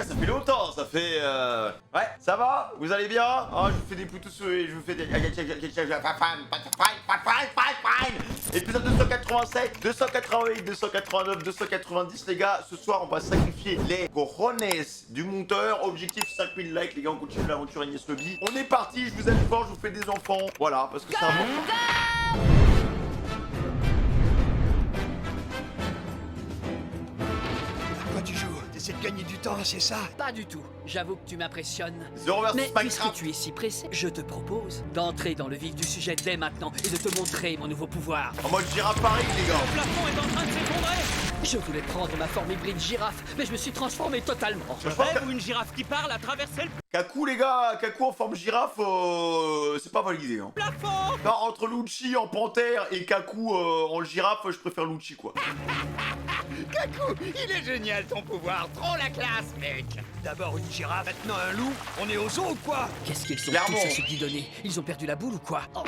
ça fait longtemps, ça fait... Ouais, ça va? Vous allez bien? Ah, je vous fais des poutous et je vous fais des... Épisode 287, 288, 289, 290, les gars. Ce soir, on va sacrifier les cojones du monteur. Objectif 5000 likes, les gars, on continue l'aventure Agnès Lobby. On est parti, je vous aime fort, je vous fais des enfants. Voilà, parce que c'est un bon... Tu joues, t'essaies de gagner du temps, c'est ça? Pas du tout. J'avoue que tu m'impressionnes. 0 versus Mais puisque Minecraft. tu es si pressé, je te propose d'entrer dans le vif du sujet dès maintenant et de te montrer mon nouveau pouvoir. En mode girafe Paris, les gars. Le plafond est en train de s'effondrer. Je voulais prendre ma forme hybride girafe, mais je me suis transformé totalement. Je pense que Ou une girafe qui parle à traverser le Kaku, les gars, Kaku en forme girafe, c'est pas validé, hein. plafond. Non, entre Lucci en panthère et Kaku en girafe, je préfère Lucci, quoi. Kaku, il est génial ton pouvoir, trop la classe, mec. D'abord une girafe, maintenant un loup. On est au zoo ou quoi? Qu'est-ce qu'ils sont Clairement. tous à se bidonner? Ils ont perdu la boule ou quoi? Oh.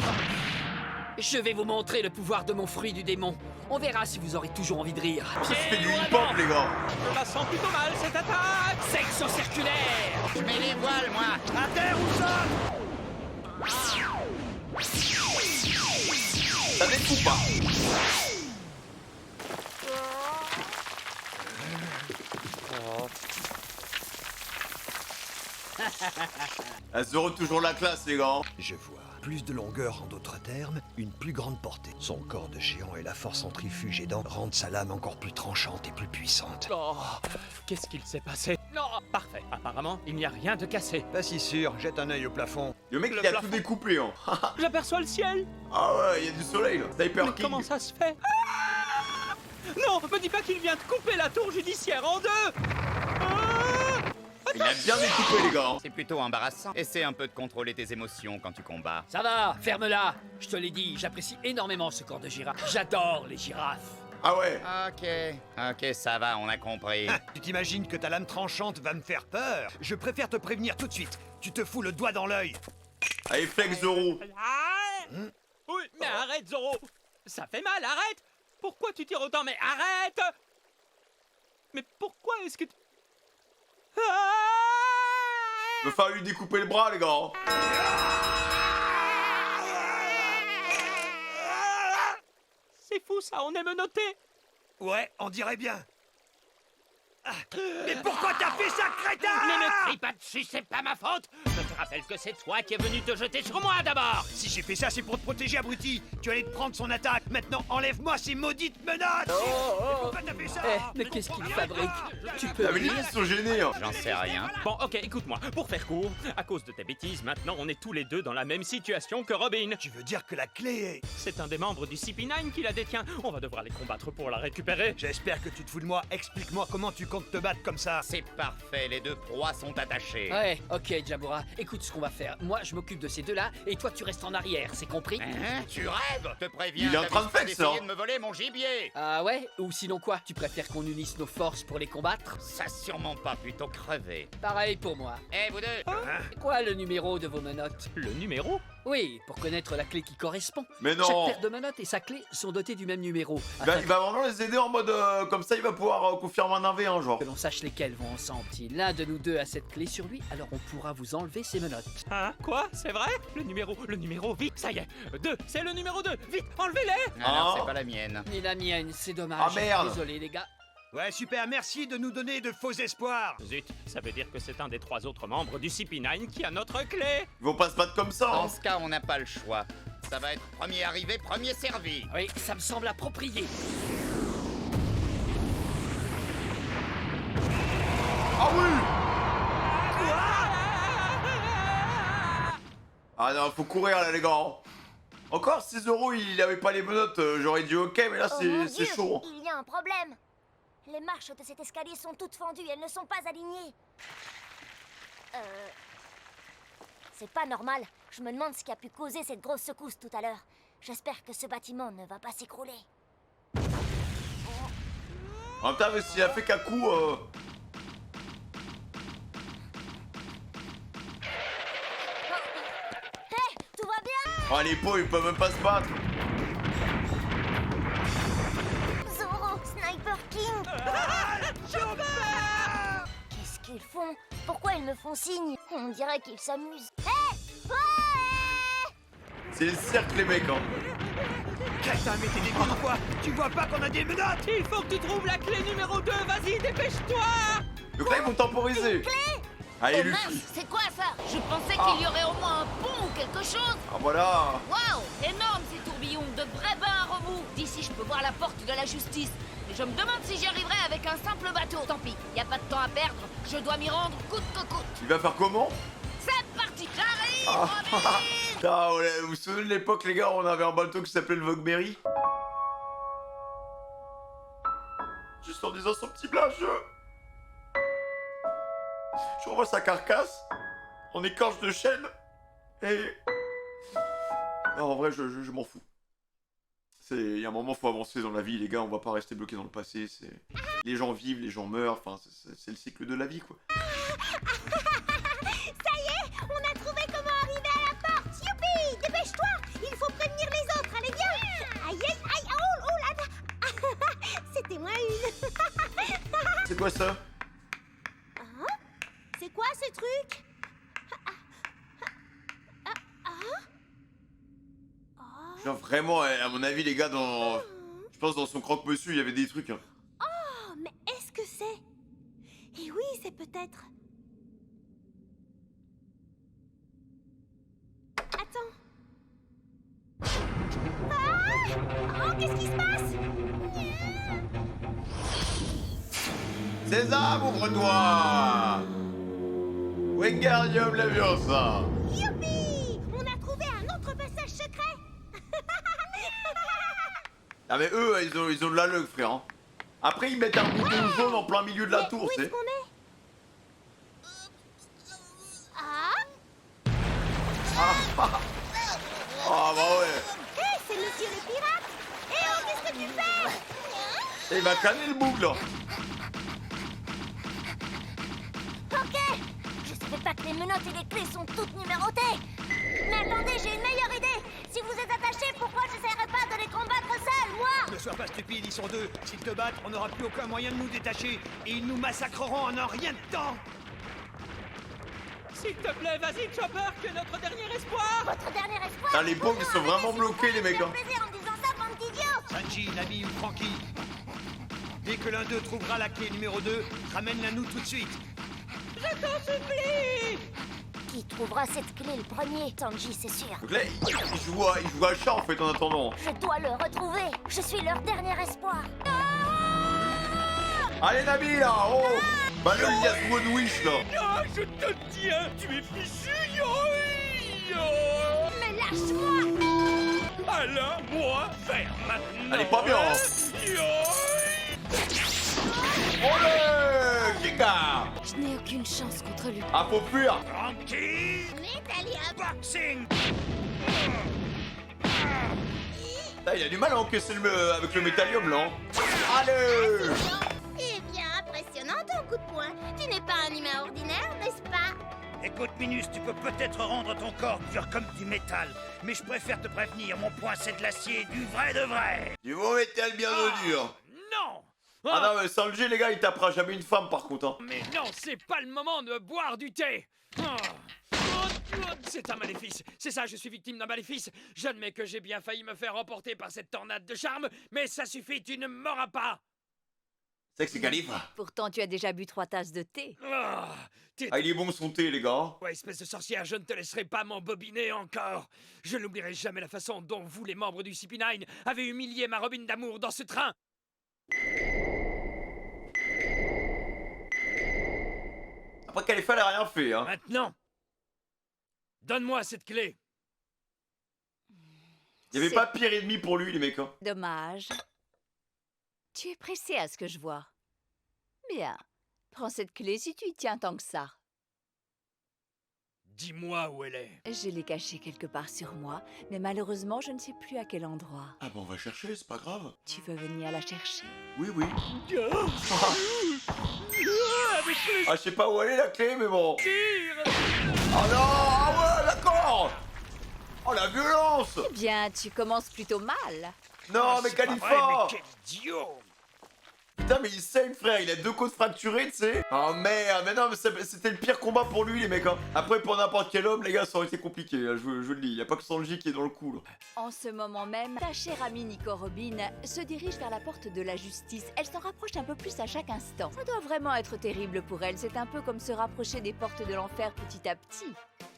Je vais vous montrer le pouvoir de mon fruit du démon. On verra si vous aurez toujours envie de rire. Ça fait du hip-hop, les gars. Je la sens plutôt mal cette attaque. Section circulaire. Je mets les voiles, moi. À terre ou ça? Ça découpe pas. Ah, Zoro toujours la classe, les gars. Je vois. Plus de longueur, en d'autres termes, une plus grande portée. Son corps de géant et la force centrifuge aidant rendent sa lame encore plus tranchante et plus puissante. Oh, qu'est-ce qu'il s'est passé? Non, parfait. Apparemment, il n'y a rien de cassé. Pas si sûr, jette un œil au plafond. Le mec, Le il a plafond. tout découpé, hein. J'aperçois le ciel. Ah ouais, il y a du soleil, là. Sniper Mais King. comment ça se fait? Ah non, me dis pas qu'il vient de couper la tour judiciaire en deux. Il a bien découpé, les gars, hein. C'est plutôt embarrassant. Essaie un peu de contrôler tes émotions quand tu combats. Ça va, ferme-la. Je te l'ai dit, j'apprécie énormément ce corps de girafe. J'adore les girafes. Ah ouais. Ok, ça va, on a compris. Ah, tu t'imagines que ta lame tranchante va me faire peur? Je préfère te prévenir tout de suite. Tu te fous le doigt dans l'œil. Allez, flex Zoro. Oui, mais arrête, Zoro. Ça fait mal, arrête. Pourquoi tu tires autant? Mais arrête. Mais pourquoi est-ce que tu... Il va falloir lui découper le bras, les gars, hein. C'est fou ça, on est menotté. Ouais, on dirait bien. Ah, mais pourquoi t'as fait ça, crétin? Mais ne crie pas dessus, c'est pas ma faute. Je te rappelle que c'est toi qui es venu te jeter sur moi d'abord. Si j'ai fait ça, c'est pour te protéger, abruti. Tu allais te prendre son attaque. Maintenant, enlève-moi ces maudites menottes. Mais pourquoi t'as fait ça? Mais qu'est-ce qu'il fabrique? Tu peux Ah, mais les rire? ils sont gênés, hein. J'en sais rien. Bon, ok, écoute-moi. Pour faire court, à cause de tes bêtises, maintenant on est tous les deux dans la même situation que Robin. Tu veux dire que la clé est... C'est un des membres du CP9 qui la détient. On va devoir les combattre pour la récupérer. J'espère que tu te fous de moi. Explique-moi comment tu comptes te battre comme ça. C'est parfait, les deux proies sont attachées. Ouais, ok, Jabura. Écoute ce qu'on va faire. Moi, je m'occupe de ces deux-là et toi, tu restes en arrière, c'est compris? Hein? Tu rêves? Je te préviens, Il est en train de t'avises pas faire ça. d'essayer de me voler mon gibier. Ah ouais? Ou sinon quoi? Tu préfères qu'on unisse nos forces pour les combattre? Ça sûrement pas, plutôt crever. Pareil pour moi. Eh, vous deux? C'est quoi le numéro de vos menottes? Le numéro? Oui, pour connaître la clé qui correspond. Mais non. Chaque paire de menottes et sa clé sont dotées du même numéro. Il va vraiment les aider en mode... comme ça, il va pouvoir confirmer un 1v1, genre. Que l'on sache lesquelles vont ensemble. Si l'un de nous deux a cette clé sur lui, alors on pourra vous enlever ces menottes. Hein? Quoi? C'est vrai? Le numéro, vite, ça y est. 2, c'est le numéro 2. Vite, enlevez-les. Alors, Ah. c'est pas la mienne. Ni la mienne, c'est dommage. Ah, merde. Désolé les gars. Ouais, super, merci de nous donner de faux espoirs. Zut, ça veut dire que c'est un des 3 autres membres du CP9 qui a notre clé. Ils vont pas se battre comme ça, hein. Dans ce cas, on n'a pas le choix. Ça va être premier arrivé, premier servi. Oui, ça me semble approprié. Ah oui. Ah non, faut courir, là, les gars, hein. Encore 6 euros, il avait pas les menottes, j'aurais dit ok, mais là, Oh mon c'est Dieu, chaud. il y a un problème. Les marches de cet escalier sont toutes fendues, elles ne sont pas alignées. C'est pas normal. Je me demande ce qui a pu causer cette grosse secousse tout à l'heure. J'espère que ce bâtiment ne va pas s'écrouler. En même temps, s'il a fait Kaku, Hé, tout va bien? oh, les pots, ils peuvent même pas se battre. Zoro, Sniper King. Qu'est-ce qu'ils font? Pourquoi ils me font signe? On dirait qu'ils s'amusent. Hé! Ouais! C'est le cirque, les mecs, hein. Crétin, mais t'es débile ou quoi? Tu vois pas qu'on a des menottes? Il faut que tu trouves la clé numéro 2, vas-y, dépêche-toi! Donc là, ils vont temporiser. Allez, Oh mince, Luffy. c'est quoi ça? Je pensais Ah. qu'il y aurait au moins un pont ou quelque chose. Ah, voilà. Waouh, énorme ces tourbillons, de vrais bains à remous. D'ici, je peux voir la porte de la justice. Et je me demande si j'y arriverai avec un simple bateau. Tant pis, y a pas de temps à perdre. Je dois m'y rendre coûte que coûte. Il va faire comment? C'est parti, j'arrive, Robin. Ah, ouais, vous vous souvenez de l'époque, les gars, on avait un bateau qui s'appelait le Vogue Mary? Juste en disant son petit blageux. Je revois sa carcasse en écorce de chêne. Et... Non, en vrai, je m'en fous. Il y a un moment, faut avancer dans la vie, les gars, on va pas rester bloqué dans le passé. Les gens vivent, les gens meurent, enfin, c'est le cycle de la vie, quoi. Ça y est, on a trouvé comment arriver à la porte. Youpi! Dépêche-toi! Il faut prévenir les autres, allez viens! Aïe, aïe, aïe, oh là! C'était moi une! C'est quoi ça? C'est quoi ce truc? Genre vraiment, à mon avis, les gars, je pense dans son croque-monsieur, il y avait des trucs. Hein. Oh, mais est-ce que c'est? Eh oui, c'est peut-être... Attends. Ah! Oh, qu'est-ce qui se passe? Sésame, ouvre-toi! Wingardium Leviosa! Youpi! On a trouvé un autre passage secret. Ah mais eux, ils ont de la luck, frère. Hein. Après, ils mettent un bouton jaune en plein milieu de la Mais tour, où c'est. est-ce qu'on est? Ah! Ah bah ouais. Hé, c'est monsieur le pirate! Eh oh, qu'est-ce que tu fais? Et il va canner le bouc, là. Ok! Je savais pas que les menottes et les clés sont toutes numérotées! Mais attendez, j'ai une meilleure idée! Si vous êtes attachés, pourquoi j'essaierais pas de les combattre seul, moi? Ne sois pas stupide, ils sont deux. S'ils te battent, on n'aura plus aucun moyen de nous détacher. Et ils nous massacreront en un rien de temps. S'il te plaît, vas-y, Chopper, que notre dernier espoir! Votre dernier espoir! Ah, les pauvres, ils sont vraiment bloqués, les mecs. Hein. plaisir en disant ça, bande d'idiots! Sanji, Nami ou Franky. Dès que l'un d'eux trouvera la clé numéro 2, ramène-la nous tout de suite. Je t'en supplie! Qui trouvera cette clé le premier? Tanji, c'est sûr. Donc là, ils jouent à chat, en fait, en attendant. Je dois le retrouver. Je suis leur dernier espoir. Allez, Nami, là, oh. Bah le Yasmon Wish, là. Ah, je te tiens, tu es fichu, yo! Mais lâche-moi! Alors, moi, faire maintenant! Elle est pas bien, hein. Olé, Giga. Je n'ai aucune chance contre lui. Ah, faut fuir. Franky, boxing. Là, il a du mal à encaisser avec le métallium, là. Hein. Allez. Eh bien, impressionnant ton coup de poing. Tu n'es pas un humain ordinaire, n'est-ce pas? Écoute, Minus, tu peux peut-être rendre ton corps dur comme du métal, mais je préfère te prévenir, mon poing c'est de l'acier, du vrai de vrai. Du bon métal bien dur. Non! Ah non, mais Sanji, les gars, il tapera jamais une femme, par contre. Hein. Mais non, c'est pas le moment de boire du thé! C'est un maléfice! C'est ça, je suis victime d'un maléfice! J'admets que j'ai bien failli me faire emporter par cette tornade de charme, mais ça suffit, tu ne m'auras pas! C'est que c'est Calife. Pourtant, tu as déjà bu 3 tasses de thé. T'es... Ah, il est bon son thé, les gars. Ouais, espèce de sorcière, je ne te laisserai pas m'embobiner encore! Je n'oublierai jamais la façon dont vous, les membres du CP9, avez humilié ma Robin d'amour dans ce train! Après, Calife, elle a rien fait, hein. Maintenant, donne-moi cette clé! Il y avait C'est pas pire ennemi pour lui, les mecs. Hein. Dommage. Tu es pressé à ce que je vois. Bien. Prends cette clé si tu y tiens tant que ça. Dis-moi où elle est. Je l'ai cachée quelque part sur moi, mais malheureusement, je ne sais plus à quel endroit. Ah bon, on va chercher, c'est pas grave. Tu veux venir la chercher? Oui, oui. Avec les Ah, je sais pas où elle est, la clé, mais bon. tirs! Oh non, ah ouais, d'accord. Oh, la violence. Eh bien, tu commences plutôt mal. Non, mais C'est pas Khalifa. vrai, mais quel idiot! Putain, mais il saigne, frère, il a 2 côtes fracturées, tu sais. Oh merde, mais non, mais c'était le pire combat pour lui, les mecs. Hein. Après, pour n'importe quel homme, les gars, ça aurait été compliqué, hein, je le dis. Y a pas que Sanji qui est dans le coup, là. En ce moment même, ta chère amie Nico Robin se dirige vers la porte de la justice. Elle s'en rapproche un peu plus à chaque instant. Ça doit vraiment être terrible pour elle. C'est un peu comme se rapprocher des portes de l'enfer petit à petit.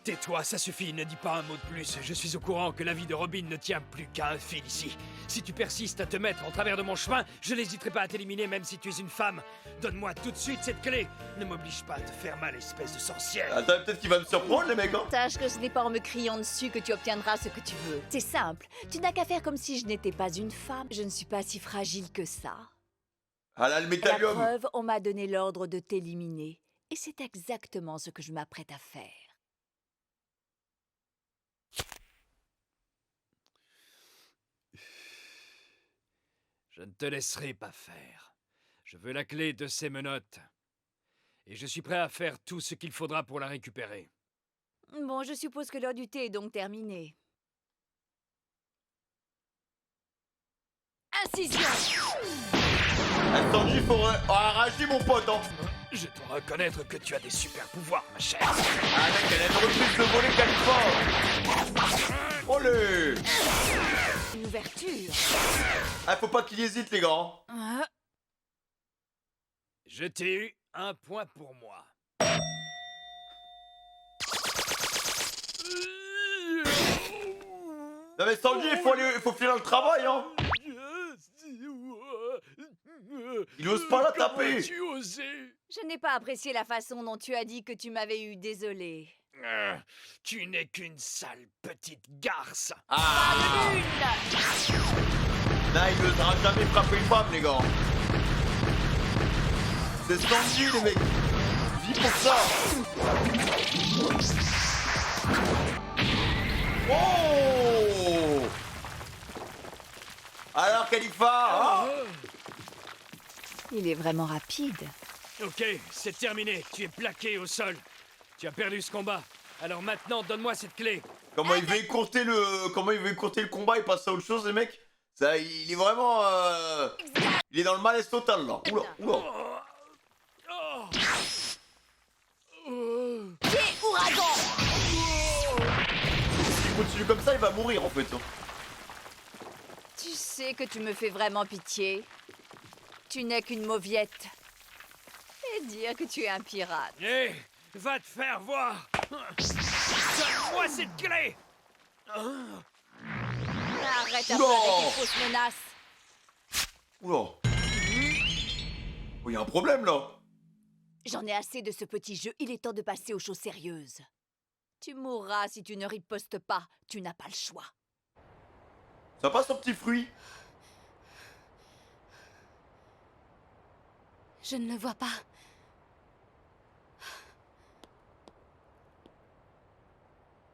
Tais-toi, ça suffit, ne dis pas un mot de plus. Je suis au courant que la vie de Robin ne tient plus qu'à un fil ici. Si tu persistes à te mettre en travers de mon chemin, je n'hésiterai pas à t'éliminer même si tu es une femme. Donne-moi tout de suite cette clé. Ne m'oblige pas à te faire mal, espèce de sorcière. Attends, peut-être qu'il va me surprendre, les mecs, hein. Sache que ce n'est pas en me criant dessus que tu obtiendras ce que tu veux. C'est simple. Tu n'as qu'à faire comme si je n'étais pas une femme. Je ne suis pas si fragile que ça. Ah là, le La métallium. preuve, on m'a donné l'ordre de t'éliminer. Et c'est exactement ce que je m'apprête à faire. Je ne te laisserai pas faire. Je veux la clé de ces menottes. Et je suis prêt à faire tout ce qu'il faudra pour la récupérer. Bon, je suppose que l'heure du thé est donc terminée. Incision! Sanji, faut arracher mon pote, hein. Je dois reconnaître que tu as des super pouvoirs, ma chère. Ah, mec, elle a une reprise de voler Khalifa. Olé. Une ouverture. Ah, faut pas qu'il hésite, les gars. Hein. Je t'ai eu, un point pour moi. Non mais Sanji, il faut finir le travail, hein. Il ose pas la taper. Tu osé? Je n'ai pas apprécié la façon dont tu as dit que tu m'avais eu, désolé. Tu n'es qu'une sale petite garce. Ah. Là, il n'osera jamais frapper une femme, les gars. C'est Sanji, les mecs. Vis pour ça. Oh. Alors, Khalifa, hein? Il est vraiment rapide. Ok, c'est terminé. Tu es plaqué au sol. Tu as perdu ce combat. Alors maintenant, donne-moi cette clé. Comment il veut écourter le combat et passer à autre chose, les mecs? Ça, il est vraiment... Il est dans le malaise total, là. Oula, oula. Pied ouragan! S'il continue comme ça, il va mourir, en fait. Tu sais que tu me fais vraiment pitié. Tu n'es qu'une mauviette. Et dire que tu es un pirate. Hé, va te faire voir. Donne-moi cette clé. Arrête un peu Oula. avec tes fausses menaces. Oula. Oh, il y a un problème, là. J'en ai assez de ce petit jeu, il est temps de passer aux choses sérieuses. Tu mourras si tu ne ripostes pas, tu n'as pas le choix. Ça passe son petit fruit. Je ne le vois pas.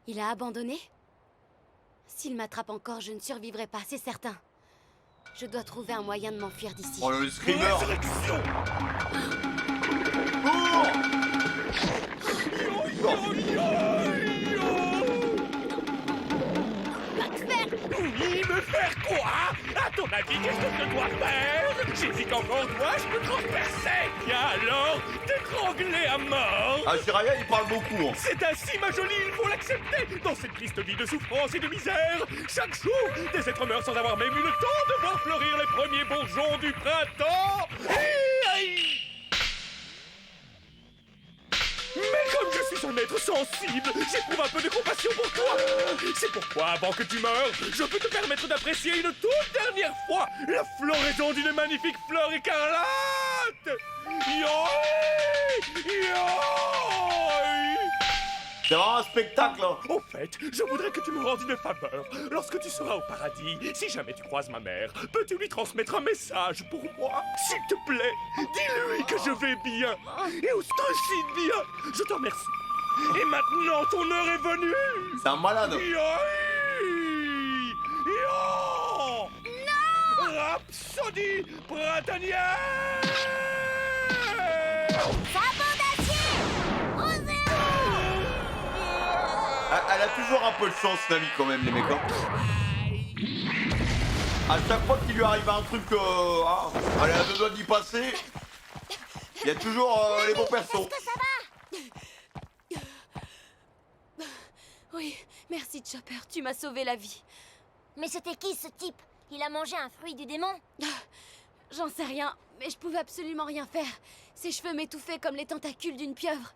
Il a abandonné? S'il m'attrape encore, je ne survivrai pas, c'est certain. Je dois trouver un moyen de m'enfuir d'ici. Oh, le screamer. Oui, me faire quoi? À ton avis, qu'est-ce que je dois faire? J'hésite encore, dois-je me transpercer? Bien alors, t'étrangler à mort? Ah, Jiraiya, il parle beaucoup. Hein. C'est ainsi, ma jolie, il faut l'accepter. Dans cette triste vie de souffrance et de misère, chaque jour, des êtres meurent sans avoir même eu le temps de voir fleurir les premiers bourgeons du printemps. Mais comme je suis un être sensible, j'éprouve un peu de compassion pour toi. C'est pourquoi, avant que tu meurs, je peux te permettre d'apprécier une toute dernière fois la floraison d'une magnifique fleur écarlate. Yoï! Yoï! C'est vraiment un spectacle, hein. Au fait, je voudrais que tu me rendes une faveur. Lorsque tu seras au paradis, si jamais tu croises ma mère, peux-tu lui transmettre un message pour moi? S'il te plaît, dis-lui que je vais bien. Et aussi bien. Je te remercie. Et maintenant, ton heure est venue. C'est un malade. Yoï! Yo! Non! Rhapsodie printanière! Sabot d'acier! Elle a toujours un peu de chance, Nami, quand même, les mecs. Hein. À chaque fois qu'il lui arrive un truc, allez, à deux doigts d'y passer, il y a toujours les bons persos. Est-ce que ça va? Oui, merci Chopper, tu m'as sauvé la vie. Mais c'était qui ce type? Il a mangé un fruit du démon? J'en sais rien, mais je pouvais absolument rien faire. Ses cheveux m'étouffaient comme les tentacules d'une pieuvre.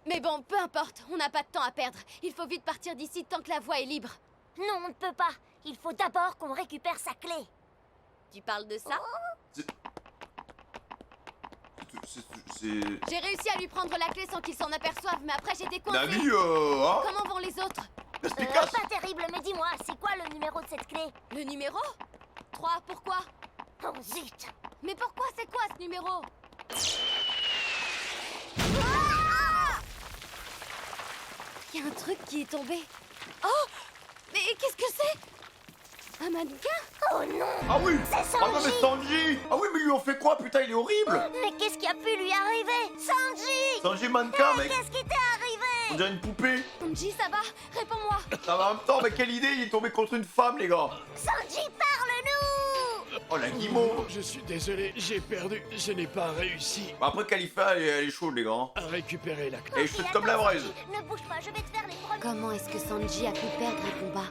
Mais bon, peu importe, on n'a pas de temps à perdre. Il faut vite partir d'ici tant que la voie est libre. Non, on ne peut pas. Il faut d'abord qu'on récupère sa clé. Tu parles de ça? C'est... J'ai réussi à lui prendre la clé sans qu'il s'en aperçoive, mais après j'étais coincée. Nami, hein? Comment vont les autres? Explicasse. Pas terrible, mais dis-moi, c'est quoi le numéro de cette clé? Le numéro? 3, pourquoi? Oh zut! Mais pourquoi c'est quoi ce numéro? Il y a un truc qui est tombé. Oh! Mais qu'est-ce que c'est? Un mannequin? Oh non! Ah oui! C'est Sanji! Ah non mais Sanji! Ah oui mais ils lui ont fait quoi? Putain il est horrible! Mais qu'est-ce qui a pu lui arriver? Sanji! Sanji mannequin mec! Qu'est-ce qui t'est arrivé? On dirait une poupée! Sanji, ça va? Réponds-moi! Ça va en même temps, mais quelle idée! Il est tombé contre une femme les gars! Sanji, parle-nous! Oh la guimauve! Je suis désolé, j'ai perdu. Je n'ai pas réussi Bah, après Khalifa elle est chaude les gars! hein. à récupérer la clé. Elle est chaude comme la braise! Ne bouge pas, je vais te faire les premiers. Comment est-ce que Sanji a pu perdre un combat?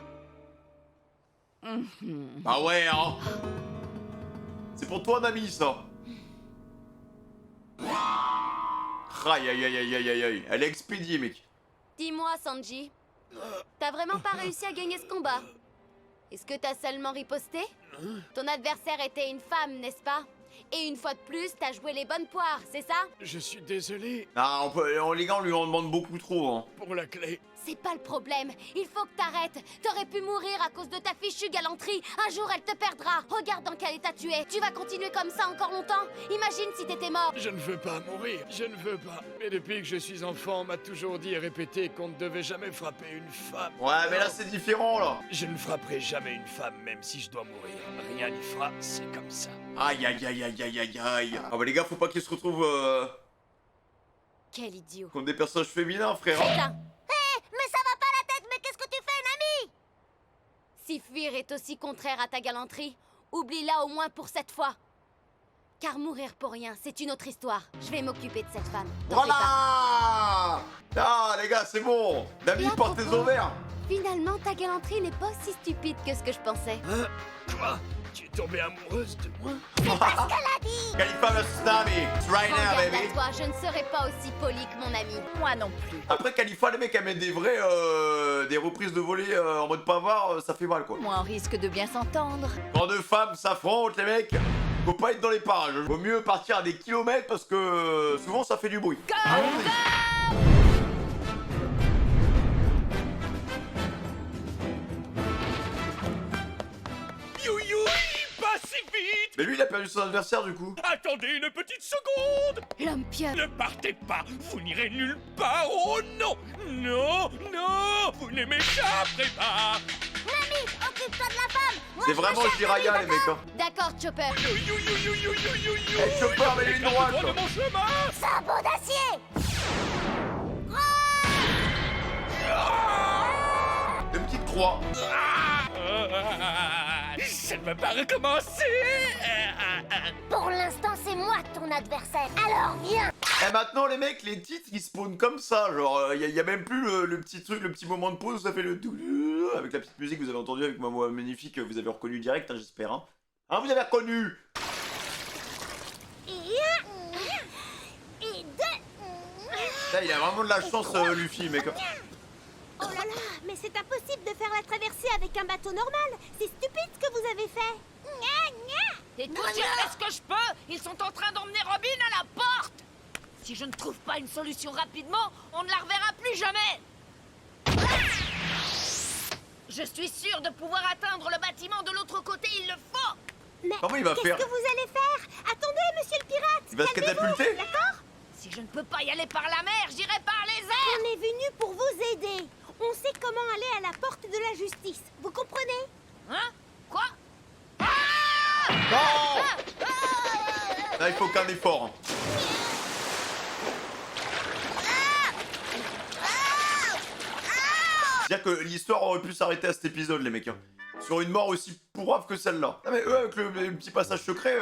Bah ouais hein! C'est pour toi Nami ça! Aïe aïe aïe aïe aïe aïe aïe! Elle est expédiée mec! Dis-moi, Sanji. T'as vraiment pas réussi à gagner ce combat? Est-ce que t'as seulement riposté? Ton adversaire était une femme, n'est-ce pas? Et une fois de plus, t'as joué les bonnes poires, c'est ça? Je suis désolé Ah les gars on lui en demande beaucoup trop hein! pour la clé. C'est pas le problème. Il faut que t'arrêtes. T'aurais pu mourir à cause de ta fichue galanterie. Un jour, elle te perdra. Regarde dans quel état tu es. Tu vas continuer comme ça encore longtemps? Imagine si t'étais mort. Je ne veux pas mourir, je ne veux pas. Mais depuis que je suis enfant, on m'a toujours dit et répété qu'on ne devait jamais frapper une femme. Ouais mais là c'est différent là! Je ne frapperai jamais une femme, même si je dois mourir. Rien n'y fera, c'est comme ça. Aïe aïe aïe aïe aïe aïe aïe! Ah bah les gars faut pas qu'ils se retrouvent Quel idiot. comme des personnages féminins frère! Putain. Mais ça va pas la tête, mais qu'est-ce que tu fais, Nami? Si fuir est aussi contraire à ta galanterie, oublie-la au moins pour cette fois. Car mourir pour rien, c'est une autre histoire. Je vais m'occuper de cette femme. T'en fais pas. Voilà! Ah les gars c'est bon! Nami Et à porte tes propos- ovaires! Finalement, ta galanterie n'est pas si stupide que ce que je pensais. Hein? Quoi? Tu es tombée amoureuse de moi? Khalifa vs Nami! It's right now Regarde baby! à toi, je ne serai pas aussi poli que mon ami. Moi non plus. Après Khalifa les mecs elle met des vrais des reprises de volée en mode pavard ça fait mal quoi. Moi, on risque de bien s'entendre. Quand deux femmes s'affrontent les mecs, faut pas être dans les parages. Vaut mieux partir à des kilomètres parce que souvent ça fait du bruit. Allons-y. Pas si vite! Mais lui il a perdu son adversaire du coup. Attendez une petite seconde! L'homme pieuvre. Ne partez pas! Vous n'irez nulle part! Oh non! Non! Non! Vous ne m'échapperez pas! Nami, occupe-toi de la femme! Moi, C'est je me vraiment charge de Jiraya lui, les mecs hein. D'accord, Chopper. Eh, Chopper, mais il est droite, de quoi. mon chemin! Sabot d'acier! Une petite croix. Ça ne va pas recommencer! Pour l'instant, c'est moi ton adversaire. Alors viens! Et maintenant les mecs les titres ils spawnent comme ça. Genre y a même plus le petit truc, le petit moment de pause où ça fait le doudou avec la petite musique que vous avez entendu avec ma voix magnifique que vous avez reconnu direct hein, j'espère hein. Hein vous avez reconnu? Et deux! Là, il a vraiment de la chance Luffy mec. Oh là là, mais c'est impossible de faire la traversée avec un bateau normal. C'est stupide ce que vous avez fait. Écoute, j'ai fait ce que je peux. Ils sont en train d'emmener Robin à la porte. Si je ne trouve pas une solution rapidement, on ne la reverra plus jamais. Je suis sûre de pouvoir atteindre le bâtiment de l'autre côté, il le faut. Mais Comment il va faire? qu'est-ce que vous allez faire? Attendez, monsieur le pirate! Il va se calmez-vous, catapulter? d'accord? Si je ne peux pas y aller par la mer, j'irai par les airs. On est venu pour vous aider. On sait comment aller à la porte de la justice. Vous comprenez? Hein? Quoi? Non! Là il faut qu'un effort. Hein. C'est-à-dire que l'histoire aurait pu s'arrêter à cet épisode les mecs hein. sur une mort aussi pourrave que celle-là. Ah mais eux avec le petit passage secret,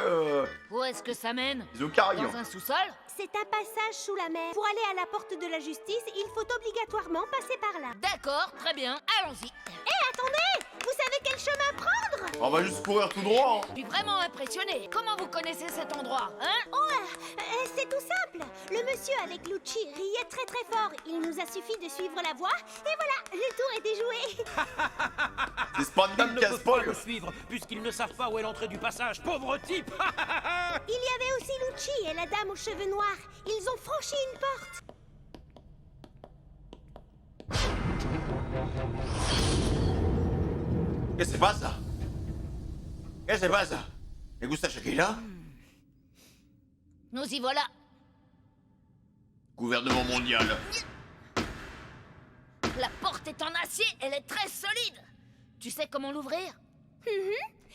Où est-ce que ça mène? ils ont carré. Dans un sous-sol? C'est un passage sous la mer. Pour aller à la porte de la justice, il faut obligatoirement passer par là. D'accord, très bien, allons-y. Attendez! Vous savez quel chemin prendre? On va juste courir tout droit. Hein. Je suis vraiment impressionné. Comment vous connaissez cet endroit, hein? C'est tout simple. Le monsieur avec Lucci riait très très fort. Il nous a suffi de suivre la voie. Et voilà, le tour était joué. C'est Spandam qui a spoil. suivre, puisqu'ils ne savent pas où est l'entrée du passage. Pauvre type. Il y avait aussi Lucci et la dame aux cheveux noirs. Ils ont franchi une porte. Qu'est-ce que c'est pas ça? Qu'est-ce que c'est pas ça? Et Gustave Shakira? Nous y voilà. Gouvernement mondial. La porte est en acier, elle est très solide. Tu sais comment l'ouvrir?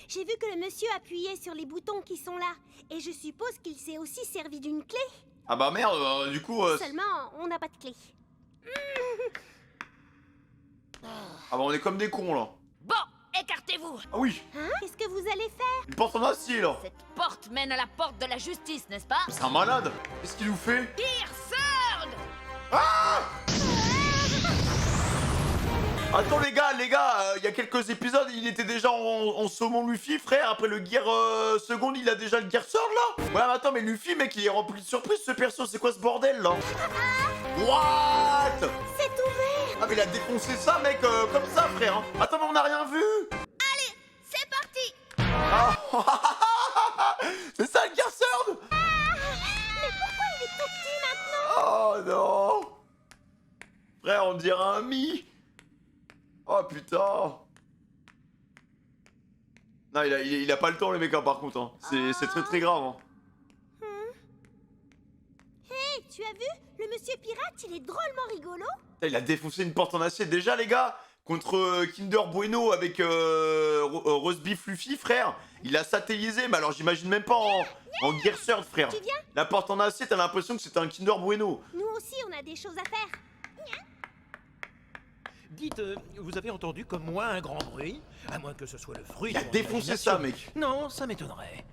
J'ai vu que le monsieur appuyait sur les boutons qui sont là. Et je suppose qu'il s'est aussi servi d'une clé. Ah bah merde, du coup... Seulement, on n'a pas de clé. Ah bah on est comme des cons là. Bon, écartez-vous. Ah oui, Hein? Qu'est-ce que vous allez faire? une porte en acier là. Cette porte mène à la porte de la justice, n'est-ce pas? C'est un malade. Qu'est-ce qu'il nous fait? Pearson! Attends les gars, il y a quelques épisodes, il était déjà en saumon Luffy, frère. Après le Gear second, il a déjà le Gear Sword là. Ouais, mais attends, mais Luffy, mec, il est rempli de surprises ce perso. C'est quoi ce bordel là? What? C'est ouvert! Ah mais il a défoncé ça, mec, comme ça, frère. Hein. Attends, mais on n'a rien vu. C'est parti! Ah. C'est ça le Gear Sword? Mais pourquoi il est tout petit maintenant? Oh non. Frère, on dirait un Mi. Oh putain. Non, il a pas le temps, les mecs, hein, par contre. Hein. C'est très très grave. Hein. Hey, tu as vu? Le monsieur pirate, il est drôlement rigolo. Putain, il a défoncé une porte en acier. Déjà, les gars, contre Kinder Bueno avec Roast Beef Luffy, frère, il a satellisé. Mais alors, j'imagine même pas en Gear Sword, frère. Tu viens? La porte en acier, t'as l'impression que c'était un Kinder Bueno. Nous aussi, on a des choses à faire. Dites, vous avez entendu comme moi un grand bruit? À moins que ce soit le fruit Il a de mon défoncé imagination. ça, mec. Non, ça m'étonnerait.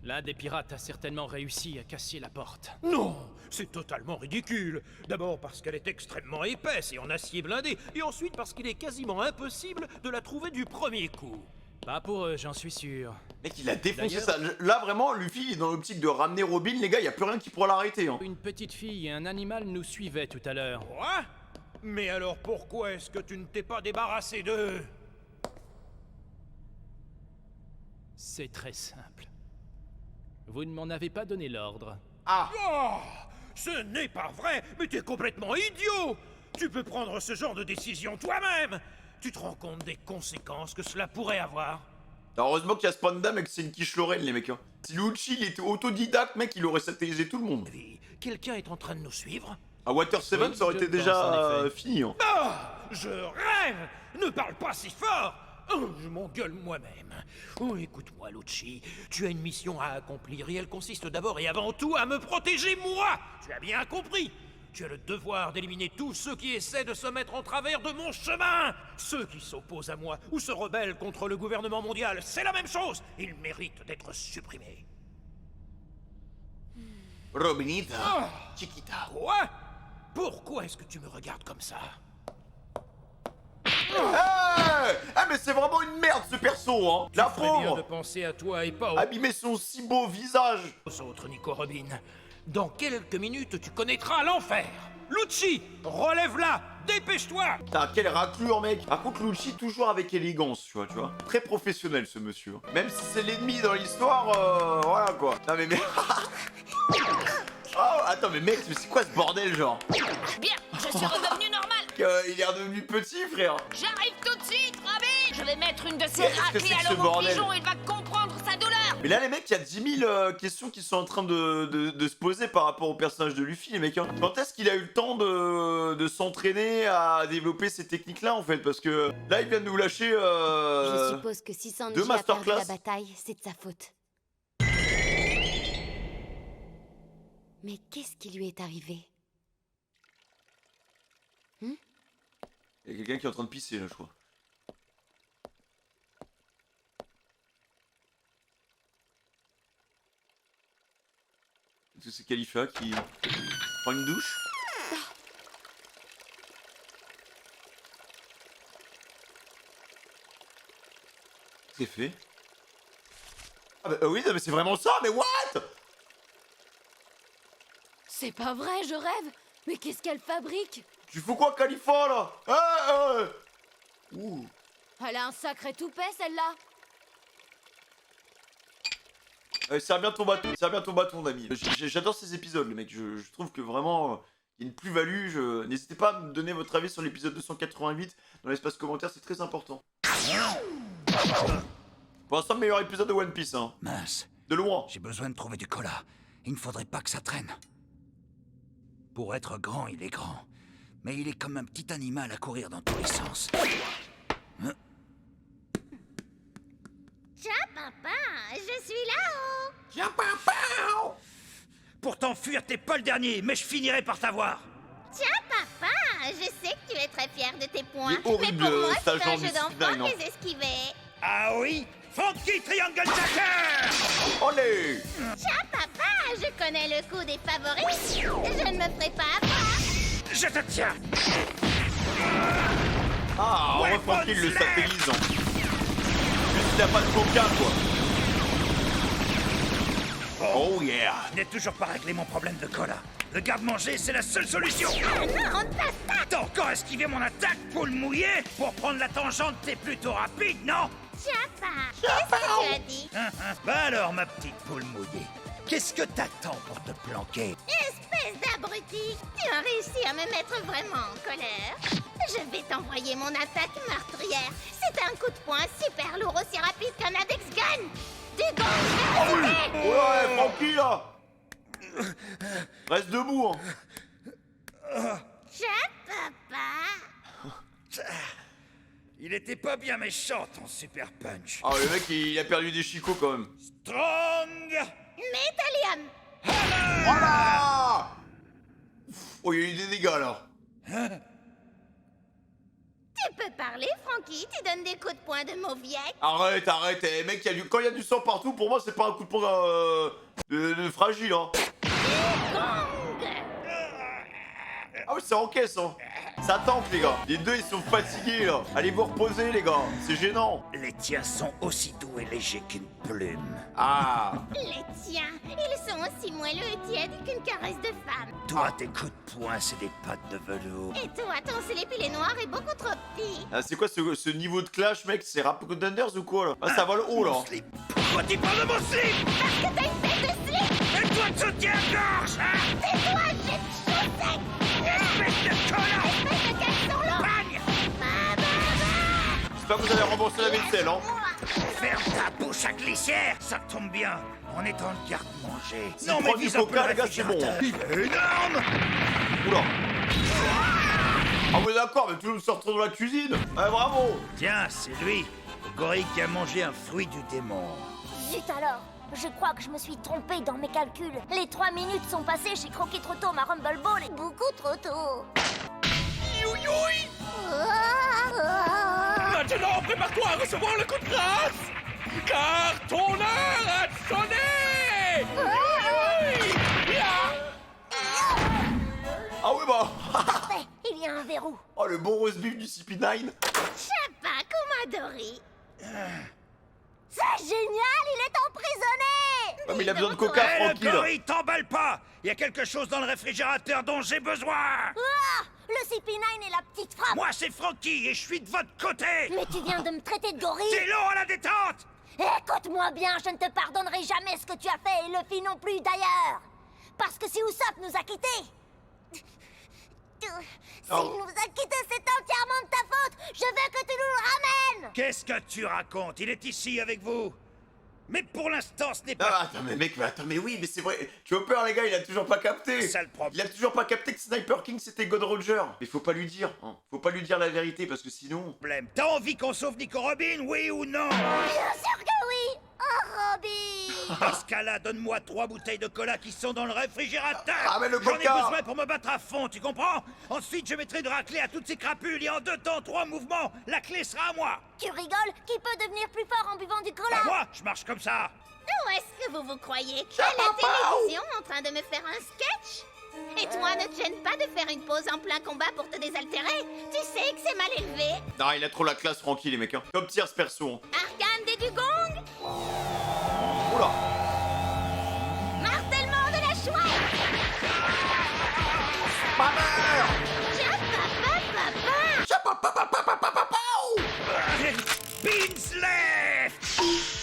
L'un des pirates a certainement réussi à casser la porte. Non, c'est totalement ridicule. D'abord parce qu'elle est extrêmement épaisse et en acier blindé, et ensuite parce qu'il est quasiment impossible de la trouver du premier coup. Pas pour eux, j'en suis sûr. Mec, il a défoncé D'ailleurs- ça. Là, vraiment, Luffy il est dans l'optique de ramener Robin, les gars. Il y a plus rien qui pourra l'arrêter. Hein. Une petite fille et un animal nous suivaient tout à l'heure. Quoi? Mais alors pourquoi est-ce que tu ne t'es pas débarrassé d'eux? C'est très simple. Vous ne m'en avez pas donné l'ordre. Ah. Oh, ce n'est pas vrai, mais tu es complètement idiot. Tu peux prendre ce genre de décision toi-même. Tu te rends compte des conséquences que cela pourrait avoir? Heureusement qu'il y a Spandam et que c'est une quiche Lorraine, les mecs. Hein. Si Lucci il était autodidacte, mec, il aurait satellisé tout le monde. Quelqu'un est en train de nous suivre? À Water 7, Oui, ça aurait je été pense, déjà en effet. fini. Hein. Ah, je rêve. Ne parle pas si fort. Oh, je m'engueule moi-même. Oh, écoute-moi, Lucci. Tu as une mission à accomplir et elle consiste d'abord et avant tout à me protéger moi. Tu as bien compris. Tu as le devoir d'éliminer tous ceux qui essaient de se mettre en travers de mon chemin. Ceux qui s'opposent à moi ou se rebellent contre le gouvernement mondial, c'est la même chose. Ils méritent d'être supprimés. Robinita, Chiquita. Quoi? Pourquoi est-ce que tu me regardes comme ça? Ah mais c'est vraiment une merde ce perso, hein. La Tu ferais bien de pauvre. penser à toi et pas aux Abîmer son si beau visage. autres, Nico Robin. Dans quelques minutes, tu connaîtras l'enfer. Lucci, relève-la, dépêche-toi. Putain, quelle raclure, mec. Par contre, Lucci toujours avec élégance, tu vois. Très professionnel ce monsieur. Même si c'est l'ennemi dans l'histoire, voilà quoi. Non mais Oh, attends, mais mec, mais c'est quoi ce bordel, genre? Bien, je suis redevenu normal. Il est redevenu petit, frère. J'arrive tout de suite, Robin. Je vais mettre une de ces Qu'est-ce que raclées c'est que à ce l'homme bordel? pigeon, il va comprendre sa douleur. Mais là, les mecs, il y a 10 000 questions qui sont en train de se poser par rapport au personnage de Luffy, les mecs. Hein. Quand est-ce qu'il a eu le temps de s'entraîner à développer ces techniques-là, en fait? Parce que là, il vient de nous lâcher... Je suppose que si Sanji deux a perdu la masterclass. bataille, c'est de sa faute. Mais qu'est-ce qui lui est arrivé? Il y a quelqu'un qui est en train de pisser, là, je crois. C'est Khalifa qui prend une douche. C'est fait. Ah bah oui, mais c'est vraiment ça, mais what? C'est pas vrai, je rêve. Mais qu'est-ce qu'elle fabrique? Tu fous quoi, Khalifa, là? Ouh. Elle a un sacré toupet, celle-là. Serre bien ton bâton, serre bien ton bâton, d'ami. J'adore ces épisodes, les mecs. Je trouve que vraiment, il y a une plus-value. N'hésitez pas à me donner votre avis sur l'épisode 288 dans l'espace commentaire, c'est très important. Pour l'instant, le meilleur épisode de One Piece, hein. Mince, De loin. j'ai besoin de trouver du cola. Il ne faudrait pas que ça traîne. Pour être grand, il est grand. Mais il est comme un petit animal à courir dans tous les sens. Tiens, papa, je suis là-haut. Tiens, papa! Pour t'enfuir, t'es pas le dernier, mais je finirai par t'avoir. Tiens, papa, je sais que tu es très fier de tes points. Il est horrible, mais pour moi, cet c'est un agent jeu du d'enfant Skyline, de les esquiver. Ah oui? Funky Triangle Jacker! Allez! Tiens, papa, je connais le coup des favoris. Je ne me ferai pas avoir. Je te tiens! Ah, on reprend qu'il le satellise. Juste, il a pas de coca, quoi. Oh yeah! Je n'ai toujours pas réglé mon problème de cola. Le garde-manger, c'est la seule solution! Ah non, t'attaques. T'as encore esquivé mon attaque, poule mouillée? Pour prendre la tangente, t'es plutôt rapide, non? Tiens, papa, qu'est-ce que tu as dit? Bah alors, ma petite poule mouillée, qu'est-ce que t'attends pour te planquer? Espèce d'abruti, tu as réussi à me mettre vraiment en colère. Je vais t'envoyer mon attaque meurtrière. C'est un coup de poing super lourd, aussi rapide qu'un Adex Gun. Du gang vérité. Ouais, tranquille, là! Reste debout, hein. Tiens, papa. Il était pas bien méchant, ton super punch. Ah, le mec, il a perdu des chicots, quand même. Strong! Métallium. Voilà! Oh, il y a eu des dégâts, là. Tu peux parler, Frankie. Tu donnes des coups de poing de mauviette. Arrête, arrête, mec, quand il y a du sang partout, pour moi, c'est pas un coup de poing de fragile, hein. Ah oui, c'est en caisse, hein. Ça tank, les gars. Les deux, ils sont fatigués, là. Allez vous reposer, les gars. C'est gênant. Les tiens sont aussi doux et légers qu'une plume. Ah. Les tiens, ils sont aussi moelleux et tièdes qu'une caresse de femme. Toi, tes coups de poing, c'est des pattes de velours. Et toi, ton slip, il est noir et beaucoup trop petit. Ah, c'est quoi ce niveau de clash, mec? C'est Rap Contenders ou quoi, là? Ah, ça vole haut, là. Mon slip. Pourquoi tu parles de mon slip? Parce que t'as une tête de slip. Et toi, tu soutiens-gorge, hein? C'est toi, j'ai chaud sec. Espèce de connard! Espèce de caleçon long. Bagne! J'espère que vous allez rembourser la vaisselle, hein. Ferme ta bouche à glissière! Ça tombe bien, on est dans le garde-manger. S'il prend du coca, les gars, c'est bon. Il est énorme! Oula. Ah, ouais, d'accord, mais tout le monde se retrouve dans la cuisine. Ouais, bravo. Tiens, c'est lui, le gorille qui a mangé un fruit du démon. Zut alors. Je crois que je me suis trompée dans mes calculs. Les 3 minutes sont passées, j'ai croqué trop tôt ma Rumble Ball et beaucoup trop tôt. Maintenant, prépare-toi à recevoir le coup de grâce! Car ton heure a sonné! Ah ouais, bah. Parfait, il y a un verrou. Oh, le bon roast beef du CP9. Chapa, Comadori. C'est génial, il est emprisonné. Ah, mais il a besoin de coca, Eh, le tranquille. gorille, t'emballe pas! Il y a quelque chose dans le réfrigérateur dont j'ai besoin! Ah, le CP9 et la petite frappe. Moi, c'est Frankie et je suis de votre côté! Mais tu viens de me traiter de gorille. T'es long à la détente! Écoute-moi bien, je ne te pardonnerai jamais ce que tu as fait et Luffy non plus d'ailleurs. Parce que si Usopp nous a quittés... S'il nous a quittés, c'est entièrement de ta faute. Je veux que tu nous le ramènes. Qu'est-ce que tu racontes? Il est ici avec vous! Mais pour l'instant, ce n'est pas... Ah, attends, mais mec, mais attends, mais oui, mais c'est vrai. Tu as peur, les gars, il a toujours pas capté. Ça, le problème. Il a toujours pas capté que Sniper King c'était God Roger. Mais faut pas lui dire, hein. Faut pas lui dire la vérité parce que sinon. T'as envie qu'on sauve Nico Robin, oui ou non? Bien sûr que oui. Robin! Dans ce cas-là, donne-moi 3 bouteilles de cola qui sont dans le réfrigérateur. Ah, mais le J'en ai coca. besoin pour me battre à fond, tu comprends? Ensuite, je mettrai une raclée à toutes ces crapules et en 2 temps, 3 mouvements, la clé sera à moi. Tu rigoles? Qui peut devenir plus fort en buvant du cola? Bah, moi, je marche comme ça. Où est-ce que vous vous croyez? À la télévision en train de me faire un sketch? Et toi, ne te gêne pas de faire une pause en plein combat pour te désaltérer? Tu sais que c'est mal élevé. Non, il a trop la classe, Francky, les mecs. Hein. Comme tire ce perso. Hein. Arcane des Dugong, Oula. martèlement de la chouette. Ma mère. Chapapapapapapau. Beans left.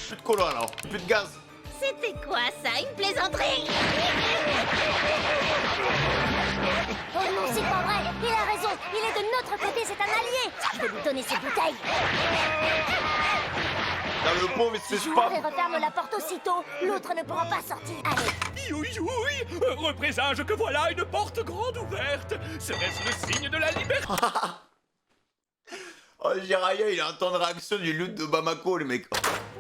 Plus de cola, là. Plus de gaz. C'était quoi ça? Une plaisanterie? Oh non, c'est pas vrai! Il a raison! Il est de notre côté, c'est un allié! Je vais lui donner ses bouteilles! Dans le pauvre, il se Si j'ouvre et spam. referme la porte aussitôt, l'autre ne pourra pas sortir. Allez! Youï, représage que voilà une porte grande ouverte. Serait-ce le signe de la liberté? Oh, Jiraya, il a un temps de réaction du loot de Bamako, les mecs.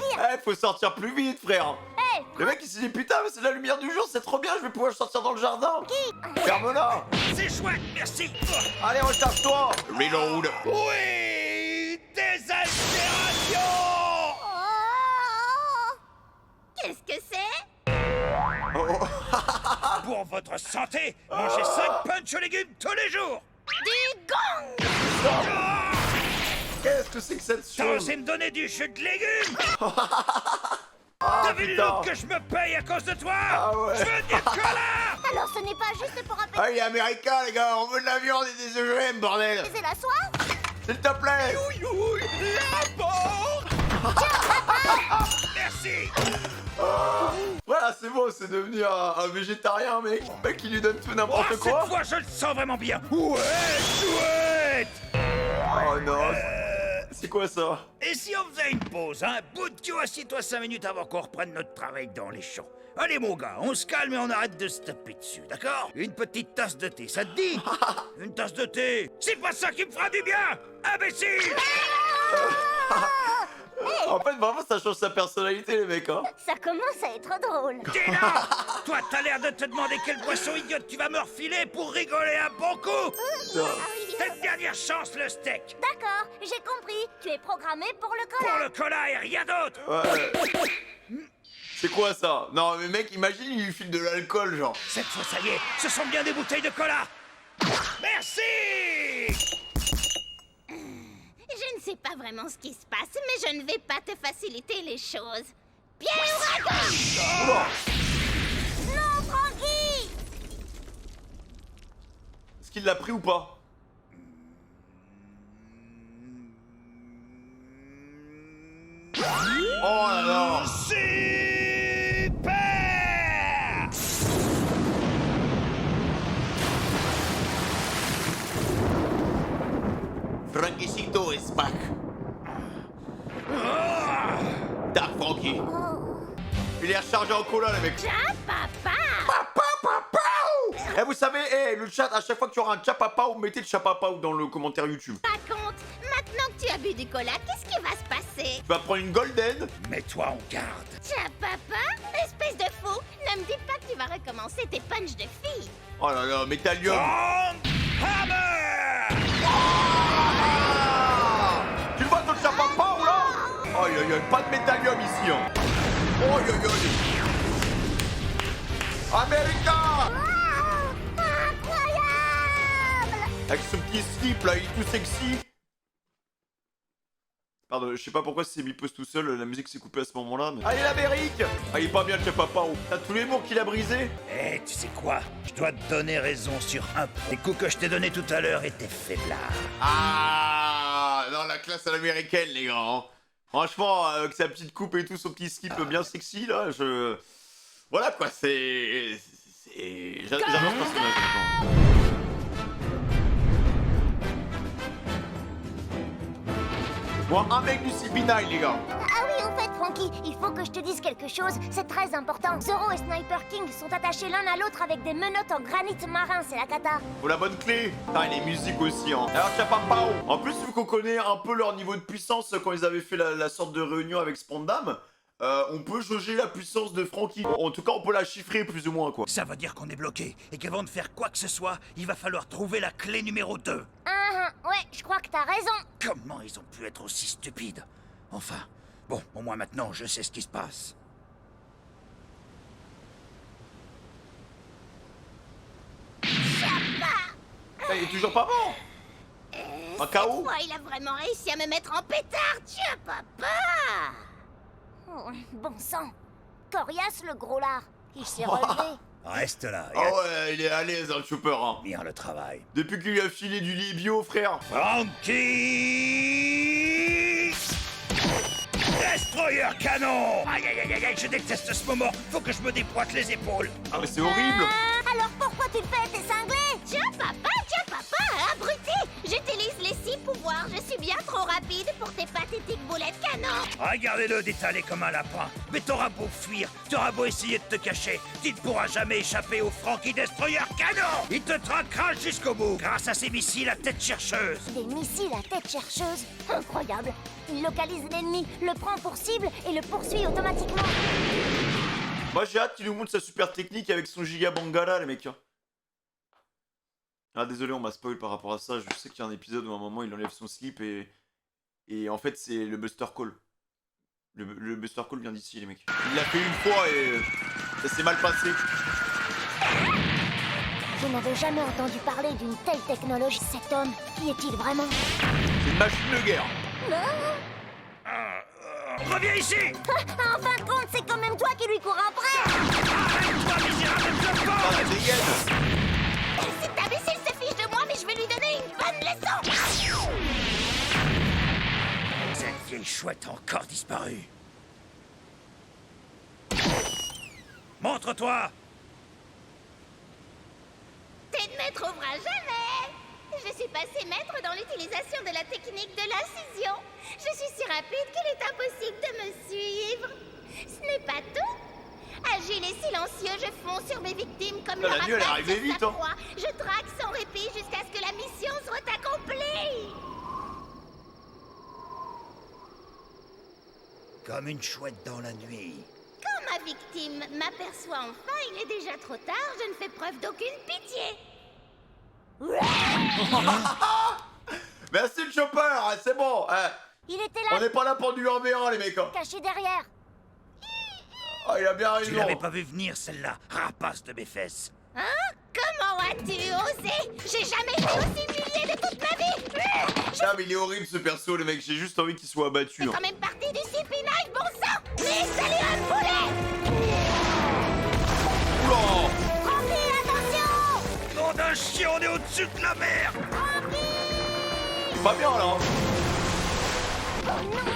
Eh, faut sortir plus vite, frère. Hé! Le mec, il s'est dit, putain, mais c'est la lumière du jour, c'est trop bien, je vais pouvoir sortir dans le jardin. Ferme-la. C'est chouette, merci. Allez, recharge-toi. Reload. Oui, désaltération. Oh! Qu'est-ce que c'est? Oh. Pour votre santé, mangez 5 punch aux légumes tous les jours. Du gong! Qu'est-ce que c'est que cette T'as chose? osé me donner du jus de légumes? Ah, T'as vu le putain. look que je me paye à cause de toi? Ah ouais. Je veux du cola. Alors ce n'est pas juste pour apaiser Ah, il est américain, les gars, on veut de la viande et des OGM, bordel. la soif? S'il te plaît. Youï, la porte. Merci. Voilà, c'est bon, c'est devenu un végétarien, mec. Le mec, il lui donne tout n'importe Oh, quoi. cette fois, je le sens vraiment bien. Ouais, chouette. Oh non. C'est quoi ça? Et si on faisait une pause, hein? Boutio, assieds-toi 5 minutes avant qu'on reprenne notre travail dans les champs. Allez, mon gars, on se calme et on arrête de se taper dessus, d'accord? Une petite tasse de thé, ça te dit? Une tasse de thé? C'est pas ça qui me fera du bien, imbécile! En fait, vraiment, ça change sa personnalité, les mecs, hein. Ça commence à être drôle. Tina! Toi, t'as l'air de te demander quelle boisson idiote tu vas me refiler pour rigoler un bon coup! C'est une dernière chance, le steak! D'accord, j'ai compris. Tu es programmé pour le Pour cola. le cola et rien d'autre! Ouais. C'est quoi ça? Non, mais mec, imagine, il lui file de l'alcool, genre. Cette fois, ça y est, ce sont bien des bouteilles de cola! Merci! Je ne sais pas vraiment ce qui se passe, mais je ne vais pas te faciliter les choses. Pied ouragan! Oula. Non, Francky! Est-ce qu'il l'a pris ou pas? Oh là là. Super! Franquicito is back. Dark Frankie. Il est rechargé en cola, les mecs. Papa! Eh, vous savez, le chat, à chaque fois que tu auras un chapapao, mettez le chapapao dans le commentaire YouTube. Raconte, maintenant que tu as bu du cola, qu'est-ce qui va se passer? Tu vas prendre une golden. Mets-toi en garde. Papa? Espèce de fou! Ne me dis pas que tu vas recommencer tes punchs de fille! Oh là là, métallium. Hammer! Tu le vois ton chapapao, là? Aïe aïe aïe, pas de métallium ici, hein. Aïe aïe aïe. America! Incroyable! Avec ce petit slip là, il est tout sexy. Pardon, je sais pas pourquoi c'est bipose tout seul, la musique s'est coupée à ce moment-là. Mais... Allez l'Amérique! Ah, il est pas bien le chapapao. T'as tous les mots qu'il a brisés? Eh, tu sais quoi? Je dois te donner raison sur un point. Les coups que je t'ai donnés tout à l'heure étaient faiblards. Ah, non, la classe à l'américaine, les gars. Hein. Franchement, avec sa petite coupe et tout, son petit slip bien sexy, là, je... Voilà, quoi, c'est... J'adore ce personnage, franchement. Moi, un mec du CP9, les gars. Ah oui, en fait, Francky, il faut que je te dise quelque chose, c'est très important. Zoro et Sniper King sont attachés l'un à l'autre avec des menottes en granit marin, c'est la cata. Faut la bonne clé. Ah, et les musiques aussi, hein. Alors, Chapapao. En plus, vu qu'on connaît un peu leur niveau de puissance quand ils avaient fait la sorte de réunion avec Spandam, on peut jauger la puissance de Frankie. En tout cas, on peut la chiffrer plus ou moins, quoi. Ça veut dire qu'on est bloqué et qu'avant de faire quoi que ce soit, il va falloir trouver la clé numéro 2. Ouais, je crois que t'as raison. Comment ils ont pu être aussi stupides? Enfin, bon, au moins maintenant, je sais ce qui se passe. Il est toujours pas mort. Un KO. Toi, il a vraiment réussi à me mettre en pétard, tiens, papa. Oh, bon sang. Coriace, le gros lard. Il s'est relevé. Reste là. Ah ouais, il est à l'aise, hein, le chopper, hein. Bien le travail. Depuis qu'il lui a filé du lait bio, frère. Frankie! Destroyer canon! Aïe aïe aïe aïe, je déteste ce moment. Faut que je me dépointe les épaules. Ah mais c'est horrible. Alors pourquoi tu le fais? T'es cinglé? Tiens, papa, abruti. J'utilise les 6 pouvoirs. Je suis bien trop rapide pour tes pathétiques boulettes canon. Regardez-le détalé comme un lapin. Mais t'auras beau fuir, t'auras beau essayer de te cacher, tu ne pourras jamais échapper au Frankie Destroyer canon! Il te traquera jusqu'au bout, grâce à ses missiles à tête chercheuse. Des missiles à tête chercheuse. Incroyable. Il localise l'ennemi, le prend pour cible et le poursuit automatiquement. Moi j'ai hâte qu'il nous montre sa super technique avec son giga bangala, les mecs. Ah désolé, on m'a spoil par rapport à ça. Je sais qu'il y a un épisode où à un moment il enlève son slip et en fait c'est le Buster Call. Le Buster Call vient d'ici, les mecs. Il l'a fait une fois et ça s'est mal passé. Je n'avais jamais entendu parler d'une telle technologie. Cet homme, qui est-il vraiment? C'est une machine de guerre. Reviens ici! En fin de compte, c'est quand même toi qui lui cours après. Arrête-toi, misérable clopin! Ah la dégaine. Cet imbécile se fiche de moi, mais je vais lui donner une bonne leçon. Cette vieille chouette a encore disparu. Montre-toi! T'es ne me trouveras jamais. Je suis passée maître dans l'utilisation de la technique de l'incision. Je suis si rapide qu'il est impossible de me suivre. Ce n'est pas tout. Agile et silencieux, je fonds sur mes victimes comme le La nuit, elle est rapace arrivée sur vite, sa hein. proie. Je traque sans répit jusqu'à ce que la mission soit accomplie. Comme une chouette dans la nuit. Quand ma victime m'aperçoit enfin, il est déjà trop tard. Je ne fais preuve d'aucune pitié. Merci le chopper, c'est bon. Il était On là, n'est pas là pour du 1v1, les mecs. caché derrière. Ah, il a bien Tu raison. l'avais pas vu venir, celle-là, rapace de mes fesses. Hein? Comment as-tu osé? J'ai jamais été aussi humilié de toute ma vie. Ah mais il est horrible ce perso, les mecs. J'ai juste envie qu'il soit abattu. C'est quand même partie du CP Knife, bon sang. Mais salut un poulet. Oula. Frankie, attention! Nom d'un chien, on est au-dessus de la mer! Pas bien là. Oh non!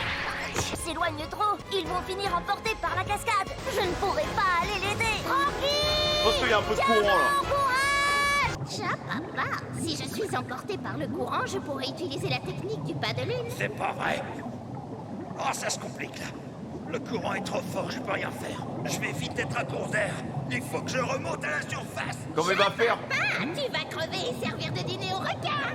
S'éloigne trop, ils vont finir emportés par la cascade. Je ne pourrai pas aller l'aider. Frankie! Je pense qu'il y a un peu de courant là. Courage! Tiens, papa, si je suis emporté par le courant, je pourrais utiliser la technique du pas de lune. C'est pas vrai! Oh, ça se complique là! Le courant est trop fort, je peux rien faire. Je vais vite être à court d'air. Il faut que je remonte à la surface! Comment il va faire? Ah, tu vas crever et servir de dîner aux requins.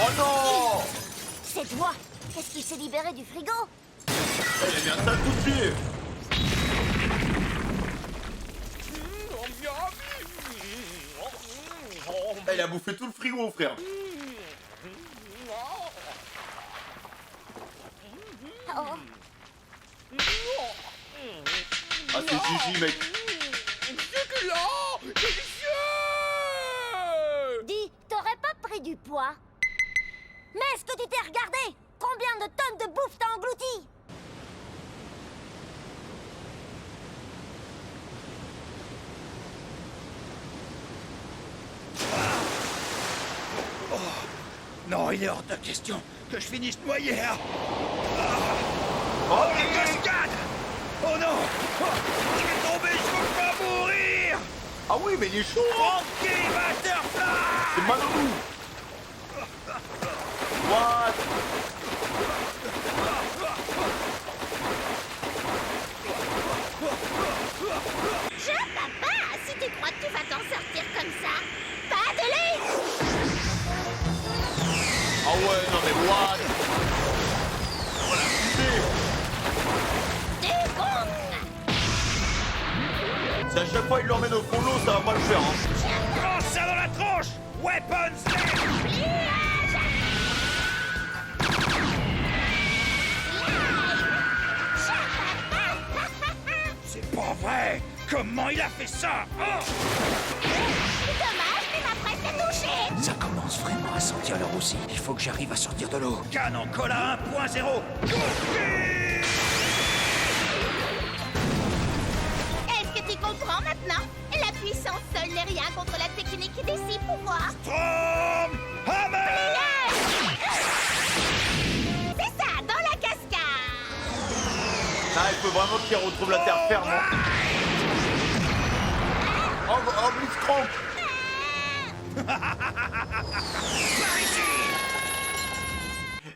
Oh non. Cette voix, est-ce qu'il s'est libéré du frigo? Il a bien ça tout de suite. Il a bouffé tout le frigo, frère. Oh, Ah c'est Gigi, mec. dis, t'aurais pas pris du poids? Mais est-ce que tu t'es regardé? Combien de tonnes de bouffe t'as englouti? Non, il est hors de question que je finisse noyé! Oh, La cascade! Oh non! Oh, je vais tomber, je peux pas mourir! ah oui, mais il est chaud. Frankie Butterfly! C'est Manabu. What? Tiens, papa, si tu crois que tu vas t'en sortir comme ça, pas de lune. Si à chaque fois il l'emmène au fond de l'eau, ça va pas le faire. Hein. Prends ça dans la tronche! Weapons C'est pas vrai! Comment il a fait ça? Oh! Dommage, mais ma presse est touchée. Ça commence vraiment à sentir le roussi. Il faut que j'arrive à sortir de l'eau. Canon Cola 1.0. Est-ce que tu comprends maintenant? La puissance seule n'est rien contre la technique des 6 pouvoirs. Storm Hammer! C'est ça, dans la cascade. Ah, il faut vraiment qu'il retrouve la terre ferme. Hein. Oh, Blitzcrank!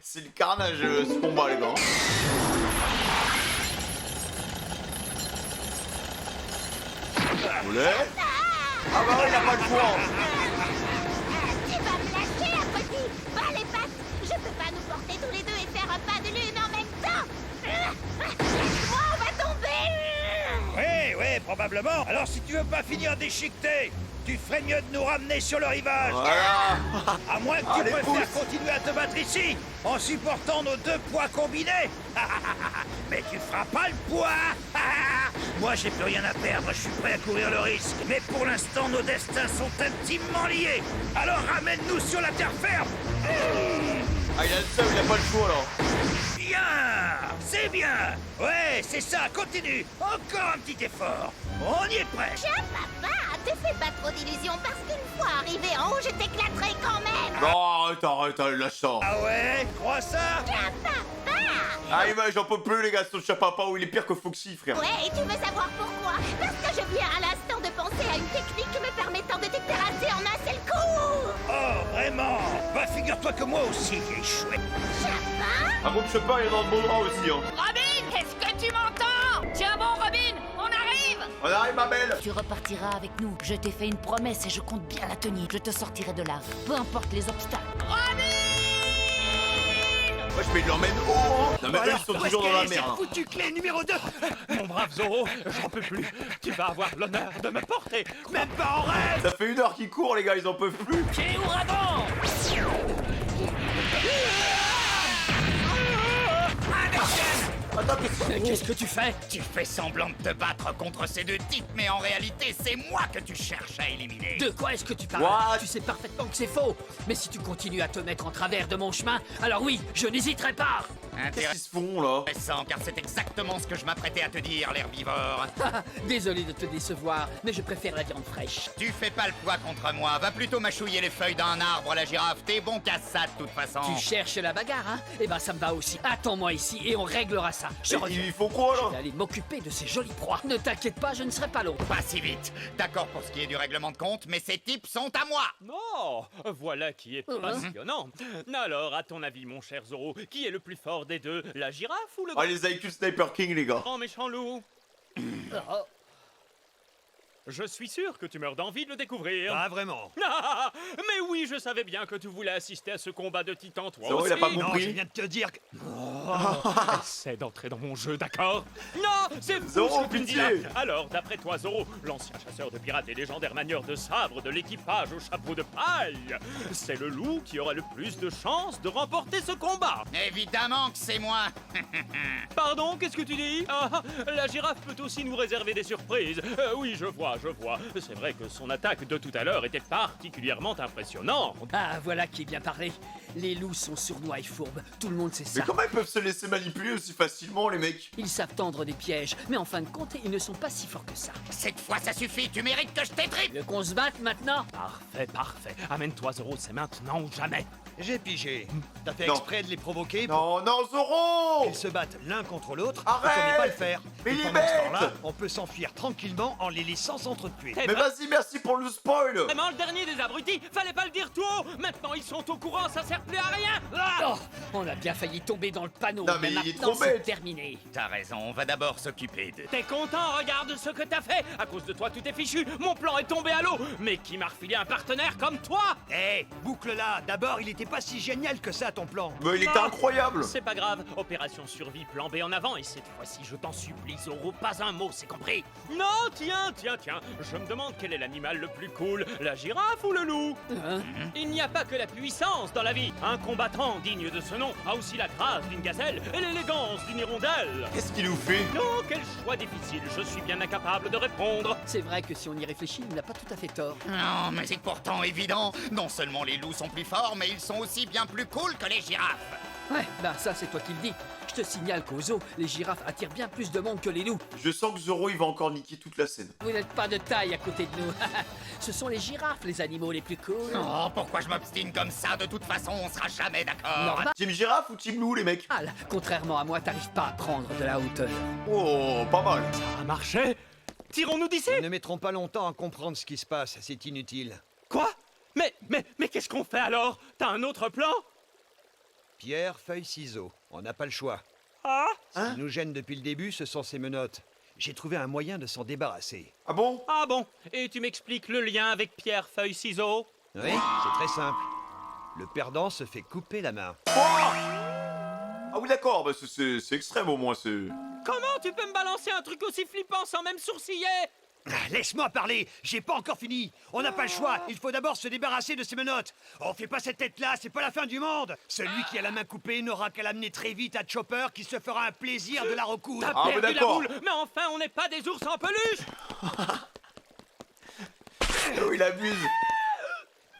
C'est le carnage ce combat, les gars. Voulez? Ah bah ouais, il a pas le choix. Tu vas me lâcher, abruti. Bas les pattes. Je peux pas nous porter tous les deux et faire un pas de lune en même temps. Laisse-moi, on va tomber. Oui, probablement. Alors si tu veux pas finir déchiqueté, tu ferais mieux de nous ramener sur le rivage. Voilà. À moins que tu Allez, préfères pousse. continuer à te battre ici, en supportant nos 2 poids combinés. Mais tu feras pas le poids. Moi, j'ai plus rien à perdre, je suis prêt à courir le risque. Mais pour l'instant, nos destins sont intimement liés. Alors ramène-nous sur la terre ferme. Ah, il a le seum, il a pas le choix, là. Bien, c'est bien. Ouais, c'est ça, continue. Encore un petit effort. On y est prêt. Tiens, papa, te fais pas trop d'illusions parce qu'une fois arrivé en haut, je t'éclaterai quand même. Non, arrête, lâche ça. Ah ouais, tu crois ça? Tiens, papa. Ah, j'en peux plus, les gars, ce chat papa, où il est pire que Foxy, frère. Ouais, et tu veux savoir pourquoi? Parce que je viens à l'instant de penser à une technique me permettant de t'écraser en un seul coup. Oh, vraiment? Bah, figure-toi que moi aussi j'ai échoué. Chapin? Par contre, je sais pas, il est dans le bon droit aussi, hein. Robin, est-ce que tu m'entends? Tiens bon, Robin, on arrive. On arrive, ma belle. Tu repartiras avec nous. Je t'ai fait une promesse et je compte bien la tenir. Je te sortirai de là, peu importe les obstacles. Moi, je l'emmène haut, hein. Non, mais eux, ils sont toujours dans la Cette merde. foutue clé numéro 2. Mon brave Zoro, j'en peux plus. Tu vas avoir l'honneur de me porter, même pas en rêve. Ça fait 1 heure qu'ils courent, les gars, ils en peuvent plus. J'ai ouragan. Attends, Qu'est-ce que tu fais? Tu fais semblant de te battre contre ces 2 types, mais en réalité, c'est moi que tu cherches à éliminer. De quoi est-ce que tu parles? What? Tu sais parfaitement que c'est faux. Mais si tu continues à te mettre en travers de mon chemin, alors oui, je n'hésiterai pas. qu'est-ce qu'ils se font, là? Intéressant, car c'est exactement ce que je m'apprêtais à te dire, l'herbivore. Désolé de te décevoir, mais je préfère la viande fraîche. Tu fais pas le poids contre moi, va plutôt mâchouiller les feuilles d'un arbre, la girafe. T'es bon qu'à ça, de toute façon. Tu cherches la bagarre, hein? Eh ben ça me va aussi. Attends-moi ici et on réglera ça. Je reviens. Il faut quoi, Je là? vais aller m'occuper de ces jolies proies. Ne t'inquiète pas, je ne serai pas long. Pas si vite. D'accord pour ce qui est du règlement de compte, mais ces types sont à moi. Oh, voilà qui est passionnant. Alors, à ton avis, mon cher Zoro, qui est le plus fort des deux, la girafe ou le Ah, les IQ Sniper King, les gars. grand méchant loup? Je suis sûr que tu meurs d'envie de le découvrir. Pas vraiment. Ah, mais oui, je savais bien que tu voulais assister à ce combat de titans, toi Zoro, aussi. il a pas Non, compris. je viens de te dire que... Essaie d'entrer dans mon jeu, d'accord? Non, c'est fou Zoro, ce que tu me dis pitié. là. Alors, d'après toi, Zoro, l'ancien chasseur de pirates et légendaire manieur de sabre de l'équipage au chapeau de paille, c'est le loup qui aura le plus de chances de remporter ce combat. Évidemment que c'est moi. Pardon, qu'est-ce que tu dis? Ah, la girafe peut aussi nous réserver des surprises. Oui, je vois. C'est vrai que son attaque de tout à l'heure était particulièrement impressionnante. Ah, voilà qui est bien parlé. Les loups sont sournois et fourbes. Tout le monde sait ça. Mais comment ils peuvent se laisser manipuler aussi facilement, les mecs? Ils savent tendre des pièges, mais en fin de compte, ils ne sont pas si forts que ça. Cette fois, ça suffit. Tu mérites que je t'étripe. Le qu'on se batte maintenant? Parfait. Amène-toi, Zoro, c'est maintenant ou jamais. J'ai pigé. T'as fait Non. exprès de les provoquer Non, Zoro! qu'ils se battent l'un contre l'autre. Arrête! On ne pas le faire. Mais Et il est pendant ce bête! temps-là, on peut s'enfuir tranquillement en les laissant s'entretuer. Mais vas-y, merci pour le spoil! Vraiment le dernier des abrutis, fallait pas le dire tout haut. Maintenant ils sont au courant, ça sert plus à rien. Oh, on a bien failli tomber dans le panneau. Non, mais il est maintenant, trop c'est bête. terminé. T'as raison, on va d'abord s'occuper de... T'es content, regarde ce que t'as fait. À cause de toi, tout est fichu. Mon plan est tombé à l'eau. Mais qui m'a refilé un partenaire comme toi? Hé, boucle-là. D'abord, il était pas si génial que ça, ton plan. Mais il était incroyable! C'est pas grave, opération survie, plan B en avant. Et cette fois-ci, je t'en supplie, Zoro, pas un mot, c'est compris? Non, tiens, tiens, je me demande quel est l'animal le plus cool, la girafe ou le loup? Il n'y a pas que la puissance dans la vie. Un combattant digne de ce nom a aussi la grâce d'une gazelle et l'élégance d'une hirondelle. Qu'est-ce qu'il nous fait? Non, quel choix difficile, je suis bien incapable de répondre. C'est vrai que si on y réfléchit, il n'a pas tout à fait tort. Non, mais c'est pourtant évident. Non seulement les loups sont plus forts, mais ils sont aussi bien plus cool que les girafes. Ouais, bah ça c'est toi qui le dis. Je te signale qu'au zoo, les girafes attirent bien plus de monde que les loups. Je sens que Zoro il va encore niquer toute la scène. Vous n'êtes pas de taille à côté de nous. Ce sont les girafes, les animaux les plus cool. Oh, pourquoi je m'obstine comme ça? De toute façon, on sera jamais d'accord. Normal. Team girafe ou team loup les mecs? Contrairement à moi, t'arrives pas à prendre de la hauteur. Oh, pas mal. Ça a marché. Tirons-nous d'ici. Nous ne mettrons pas longtemps à comprendre ce qui se passe, c'est inutile. Quoi? Mais qu'est-ce qu'on fait alors? T'as un autre plan? Pierre, feuille, ciseaux. On n'a pas le choix. Ah? Ce qui nous gêne depuis le début, ce sont ces menottes. J'ai trouvé un moyen de s'en débarrasser. Ah bon? Ah bon? Et tu m'expliques le lien avec pierre, feuille, ciseaux? Oui, c'est très simple. Le perdant se fait couper la main. Ah oui d'accord, bah c'est extrême au moins, c'est... Comment tu peux me balancer un truc aussi flippant sans même sourciller? Laisse-moi parler, j'ai pas encore fini. On n'a pas le choix, il faut d'abord se débarrasser de ces menottes. On fait pas cette tête-là, c'est pas la fin du monde. Celui qui a la main coupée n'aura qu'à l'amener très vite à Chopper qui se fera un plaisir de la recoudre. T'as perdu la boule, mais enfin on n'est pas des ours en peluche. Oh, il abuse.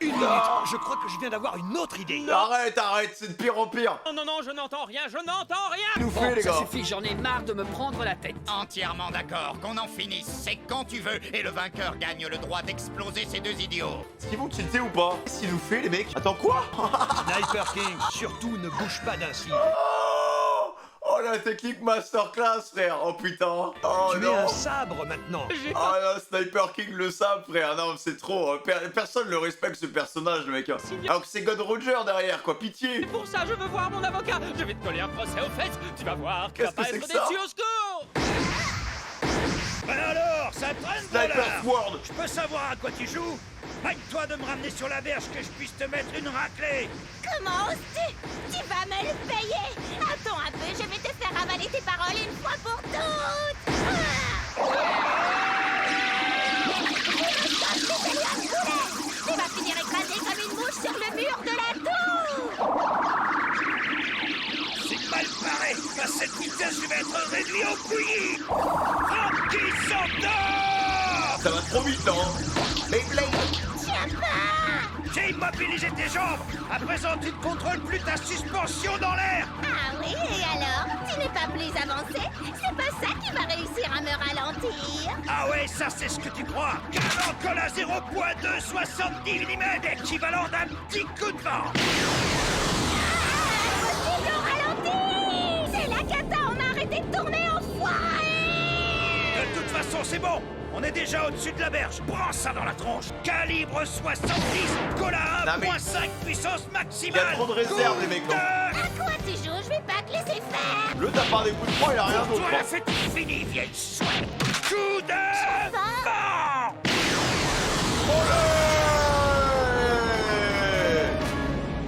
Une minute, je crois que je viens d'avoir une autre idée. Arrête, c'est de pire en pire. Non, je n'entends rien, je n'entends rien. Nous fait les ça gars. suffit, j'en ai marre de me prendre la tête. Entièrement d'accord, qu'on en finisse, c'est quand tu veux, et le vainqueur gagne le droit d'exploser ces deux idiots. Est-ce qu'ils vont tilter ou pas? Qu'est-ce qu'il nous fait les mecs? Attends quoi? Sniper King, surtout ne bouge pas d'un cil. Oh la technique masterclass frère. Oh putain. Oh Tu non. es un sabre maintenant. Oh non, Sniper King le sabre frère. Non c'est trop. Personne ne respecte ce personnage le mec. Alors que c'est God Roger derrière quoi. Pitié. Pour ça je veux voir mon avocat. Je vais te coller un procès aux fesses. Tu vas voir, tu vas Qu'est-ce pas que c'est être que ça? déçu, au secours. Alors, ça traîne pas là. Sniper Sword. Je peux savoir à quoi tu joues? Aide-toi de me ramener sur la berge que je puisse te mettre une raclée. Comment oses-tu? Tu vas me le payer. Attends un peu, je vais te faire avaler tes paroles une fois pour toutes. Tu vas finir écrasé comme une mouche sur le mur de la tour. C'est mal barré. À cette vitesse, je vais être réduit au bouilli. Frankie s'endort. Ça va trop vite là. Beyblade. Tiens pas. J'ai immobilisé tes jambes. À présent, tu ne contrôles plus ta suspension dans l'air. Ah oui, et alors? Tu n'es pas plus avancé? C'est pas ça qui va réussir à me ralentir. Ah ouais, ça c'est ce que tu crois. Canon colle à 0.270 mm, équivalent d'un petit coup de vent. C'est la cata, on a arrêté de tourner enfoiré. De toute façon, c'est bon. On est déjà au-dessus de la berge. Prends ça dans la tronche. Calibre 70, colle à Non, mais- 1.5 puissance Il y maximale. a trop de réserve les mecs. Non. À quoi tu joues? Je vais pas te laisser faire. Le tape par des coups de poing il a rien Pour d'autre. toi, la hein. fête est finie, vieille chouette. Coup de vent. Olé.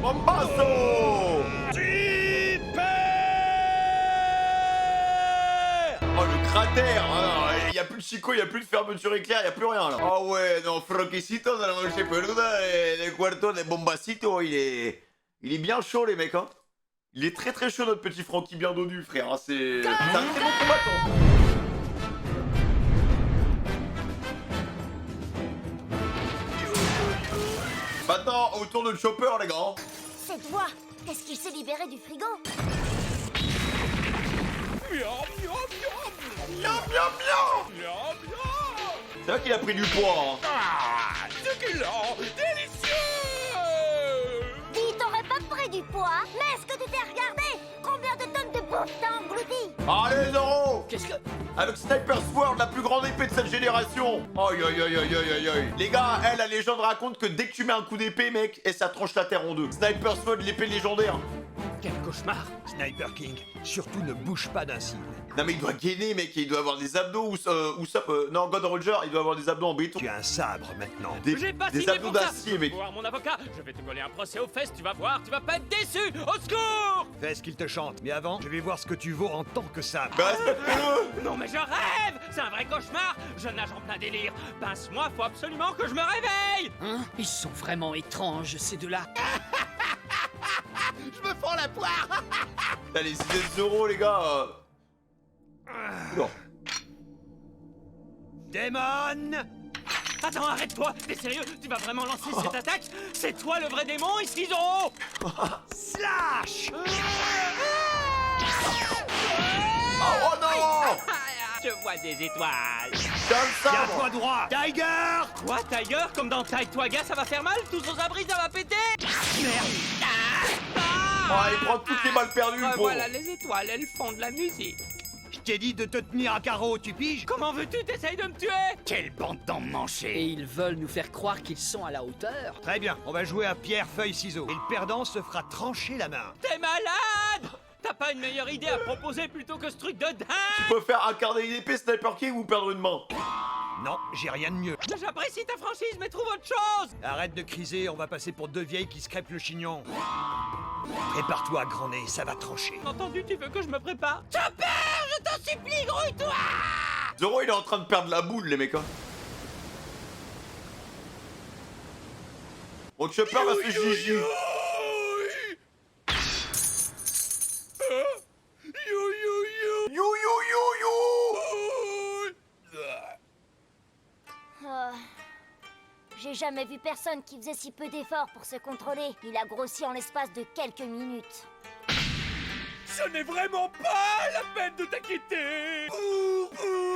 Bombazo. Super. Oh le cratère. Il y a plus de Chico, il y a plus de fermeture éclair, il y a plus rien là. Ah ouais, non, Franquecito de la noche peluda et le cuarto de Bombacito, il est bien chaud les mecs hein. Il est très très chaud notre petit Francky bien dodu frère, hein. C'est un très bon combattant. Maintenant, autour de Chopper les gars. Cette voix, est-ce qu'il s'est libéré du frigo? C'est vrai qu'il a pris du poids hein. Ah, succulent, délicieux. Dis, t'aurais pas pris du poids? Mais est-ce que tu t'es regardé? Combien de tonnes de bouffe t'as englouti? Allez Zoro. Qu'est-ce que... Avec Sniper Sword, la plus grande épée de cette génération. Aïe aïe aïe aïe aïe aïe aïe. Les gars, la légende raconte que dès que tu mets un coup d'épée, mec, et ça tranche la terre en deux. Sniper Sword, l'épée légendaire. Quel cauchemar. Sniper King, surtout ne bouge pas d'un cil. Non mais il doit gainer, mec, il doit avoir des abdos ou ça. Non, God Roger, il doit avoir des abdos en béton. Tu as un sabre maintenant. J'ai pas Des signé abdos pour ça. d'acier, mec. Tu vas voir mon avocat. Je vais te coller un procès aux fesses. Tu vas voir, tu vas pas être déçu. Au secours. Fais ce qu'il te chante, mais avant, je vais voir ce que tu vaux en tant que sabre. Bah respecte-le. Non mais je rêve! C'est un vrai cauchemar! Je nage en plein délire! Pince-moi, faut absolument que je me réveille! Hein? Ils sont vraiment étranges, ces deux-là. Je me fends la poire. T'as les idées de Zoro, les gars. Oula. Démon! Attends, arrête-toi! T'es sérieux? Tu vas vraiment lancer cette attaque? C'est toi le vrai démon, ici, Zoro! Slash! Oh non! Je vois des étoiles! Tiens-toi droit! Tiger! Quoi, Tiger? Comme dans Taille-toi-gars, ça va faire mal? Tous aux abris, ça va péter? Merde! Ah, il prend toutes les balles perdues, le pauvre. Voilà, les étoiles, elles font de la musique. Je t'ai dit de te tenir à carreau, tu piges? Comment veux-tu? T'essayes de me tuer? Quelle bande d'emmanchés. Et ils veulent nous faire croire qu'ils sont à la hauteur. Très bien, on va jouer à pierre, feuille, ciseaux. Et le perdant se fera trancher la main. T'es malade! T'as pas une meilleure idée à proposer plutôt que ce truc de dingue? Tu peux faire incarner une épée Sniper King ou perdre une main. Non, j'ai rien de mieux. J'apprécie ta franchise, mais trouve autre chose! Arrête de criser, on va passer pour deux vieilles qui se crêpent le chignon. Prépare-toi, grand nez, ça va trancher. Entendu, tu veux que je me prépare? Chopper, je t'en supplie, grouille-toi! Zoro, il est en train de perdre la boule, les mecs. Hein. Bon, Chopper va se Gigi. J'ai jamais vu personne qui faisait si peu d'efforts pour se contrôler. Il a grossi en l'espace de quelques minutes. Ce n'est vraiment pas la peine de t'inquiéter.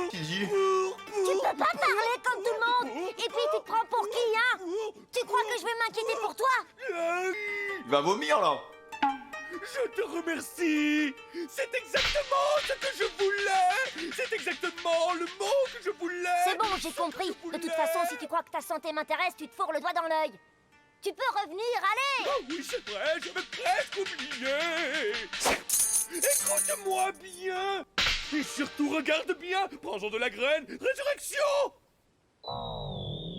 Qui dit? Tu peux pas parler comme tout le monde. Et puis tu te prends pour qui, hein? Tu crois que je vais m'inquiéter pour toi? Il va vomir, là. Je te remercie. C'est exactement ce que je voulais. C'est exactement le mot que je voulais. C'est bon, j'ai compris. De toute façon, si tu crois que ta santé m'intéresse, tu te fourres le doigt dans l'œil. Tu peux revenir, allez! Oh oui, c'est vrai, j'avais presque oublié. Écoute-moi bien. Et surtout, regarde bien. Prends-en de la graine. Résurrection.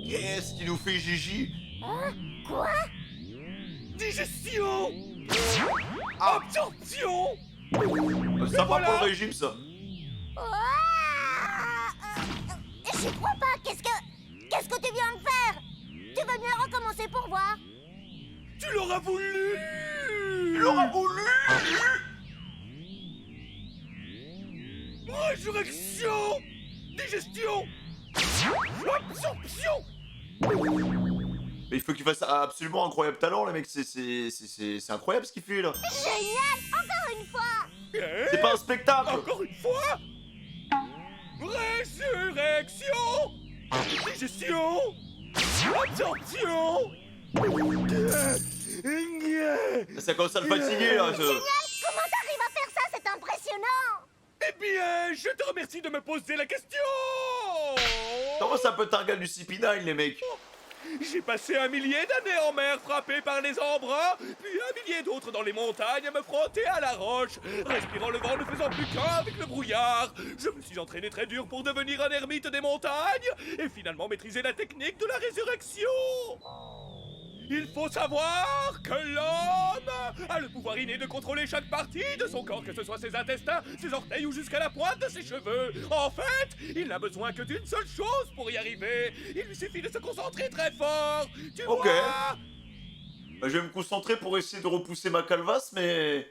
Qu'est-ce qui nous fait Gigi? Hein? Quoi? Digestion. Ah. Absorption. Ça va pour le régime, ça. J'y crois pas. Qu'est-ce que tu viens de faire? Tu veux mieux recommencer pour voir? Tu l'auras voulu. Tu l'auras voulu. Résurrection. Digestion. Absorption. Mais il faut qu'il fasse absolument incroyable talent, les mecs. C'est incroyable ce qu'il fait, là. Génial! Encore une fois! C'est pas un spectacle. Encore une fois. Résurrection. Digestion. Absorption. Ça commence à le fatiguer, là. Génial! Comment t'arrives à faire ça? C'est impressionnant! Eh bien, je te remercie de me poser la question. Comment ça peut être un gars du CP9, les mecs? J'ai passé 1 millier d'années en mer frappé par les embruns, puis 1 millier d'autres dans les montagnes à me frotter à la roche, respirant le vent ne faisant plus qu'un avec le brouillard. Je me suis entraîné très dur pour devenir un ermite des montagnes et finalement maîtriser la technique de la résurrection. Il faut savoir que l'homme a le pouvoir inné de contrôler chaque partie de son corps, que ce soit ses intestins, ses orteils ou jusqu'à la pointe de ses cheveux. En fait, il n'a besoin que d'une seule chose pour y arriver. Il lui suffit de se concentrer très fort. Tu vois? Bah, je vais me concentrer pour essayer de repousser ma calvasse, mais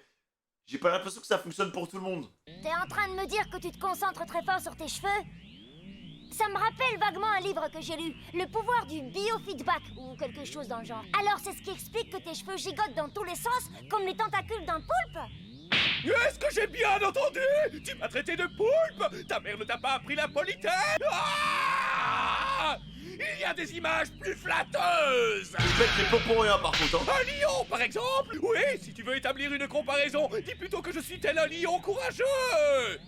j'ai pas l'impression que ça fonctionne pour tout le monde. T'es en train de me dire que tu te concentres très fort sur tes cheveux? Ça me rappelle vaguement un livre que j'ai lu, Le pouvoir du biofeedback, ou quelque chose dans le genre. Alors c'est ce qui explique que tes cheveux gigotent dans tous les sens, comme les tentacules d'un poulpe? Est-ce que j'ai bien entendu? Tu m'as traité de poulpe? Ta mère ne t'a pas appris la politesse? Ah! Il y a des images plus flatteuses! Ils mettent les pots pour rien, par contre. Hein. Un lion, par exemple? Oui, si tu veux établir une comparaison, dis plutôt que je suis tel un lion courageux!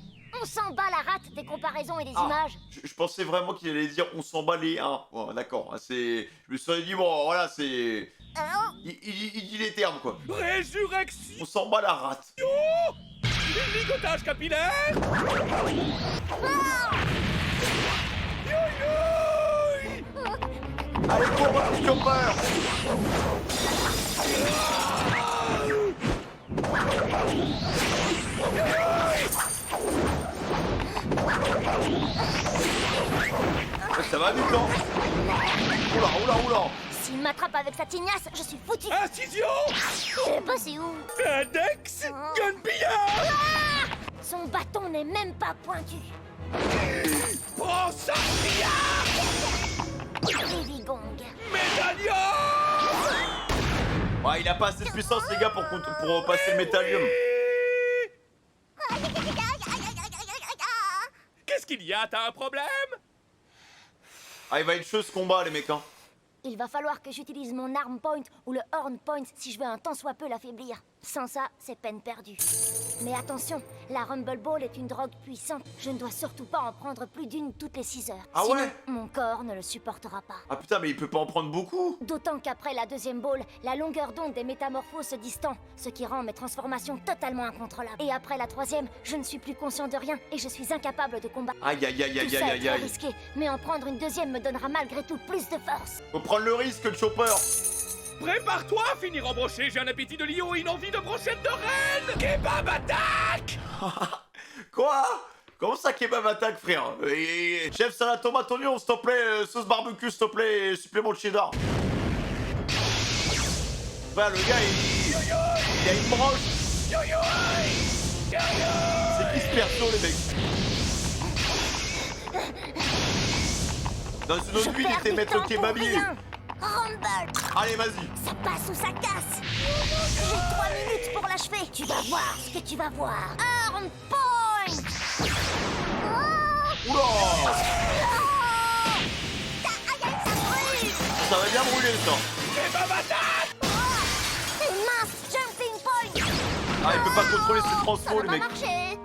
On s'en bat la rate des comparaisons et des images. Je pensais vraiment qu'il allait dire on s'en bat les 1. Bon, d'accord, je me suis dit, bon, voilà, c'est... Il dit les termes, quoi. Résurrection! On s'en bat la rate. Ligotage capillaire! Allez, cours, mon petit chopper! Ça va vite, hein. Oula, oula, oula. S'il m'attrape avec sa tignasse, je suis foutu. Incision! Je sais pas c'est où. Index! Gunbilla! Ah, son bâton n'est même pas pointu. Prends ça, Heavy Gong. Médaillon! Ouais, il a pas assez de puissance, les gars, pour passer le métallium. Qu'est-ce qu'il y a? T'as un problème? Ah, il va être chaud ce combat, les mecs, hein. Il va falloir que j'utilise mon arm point ou le horn point si je veux un tant soit peu l'affaiblir. Sans ça, c'est peine perdue. Mais attention, la Rumble Ball est une drogue puissante. Je ne dois surtout pas en prendre plus d'une toutes les 6 heures. Ah Sinon, ouais? mon corps ne le supportera pas. Ah putain, mais il peut pas en prendre beaucoup. D'autant qu'après la deuxième ball, la longueur d'onde des métamorphoses se distend, ce qui rend mes transformations totalement incontrôlables. Et après la troisième, je ne suis plus conscient de rien et je suis incapable de combattre. Aïe, aïe, aïe, aïe, Tout ça aïe, est aïe, très aïe. risqué, mais en prendre une deuxième me donnera malgré tout plus de force. Faut prendre le risque, le chopper. Prépare-toi à finir en brochet, j'ai un appétit de lion et une envie de brochette de reine! Kebab attaque! Quoi? Comment ça, kebab attaque, frère? Chef, salade, tomate, oignon, s'il te plaît, sauce barbecue, s'il te plaît, et supplément de cheddar. Bah, le gars, il a une broche. C'est qui ce perso, les mecs? Dans une autre vie, il était maître kebabier. Rumble! Allez, vas-y. Ça passe ou ça casse! J'ai 3 minutes pour l'achever! Tu vas voir ce que tu vas voir! Arm point! Oula! Aïe, ça brûle! Ça va bien brûler, ça. Kebab attaque! Une mince jumping point! Ah, il peut pas contrôler ses Ça transfos, va les pas mecs. marcher!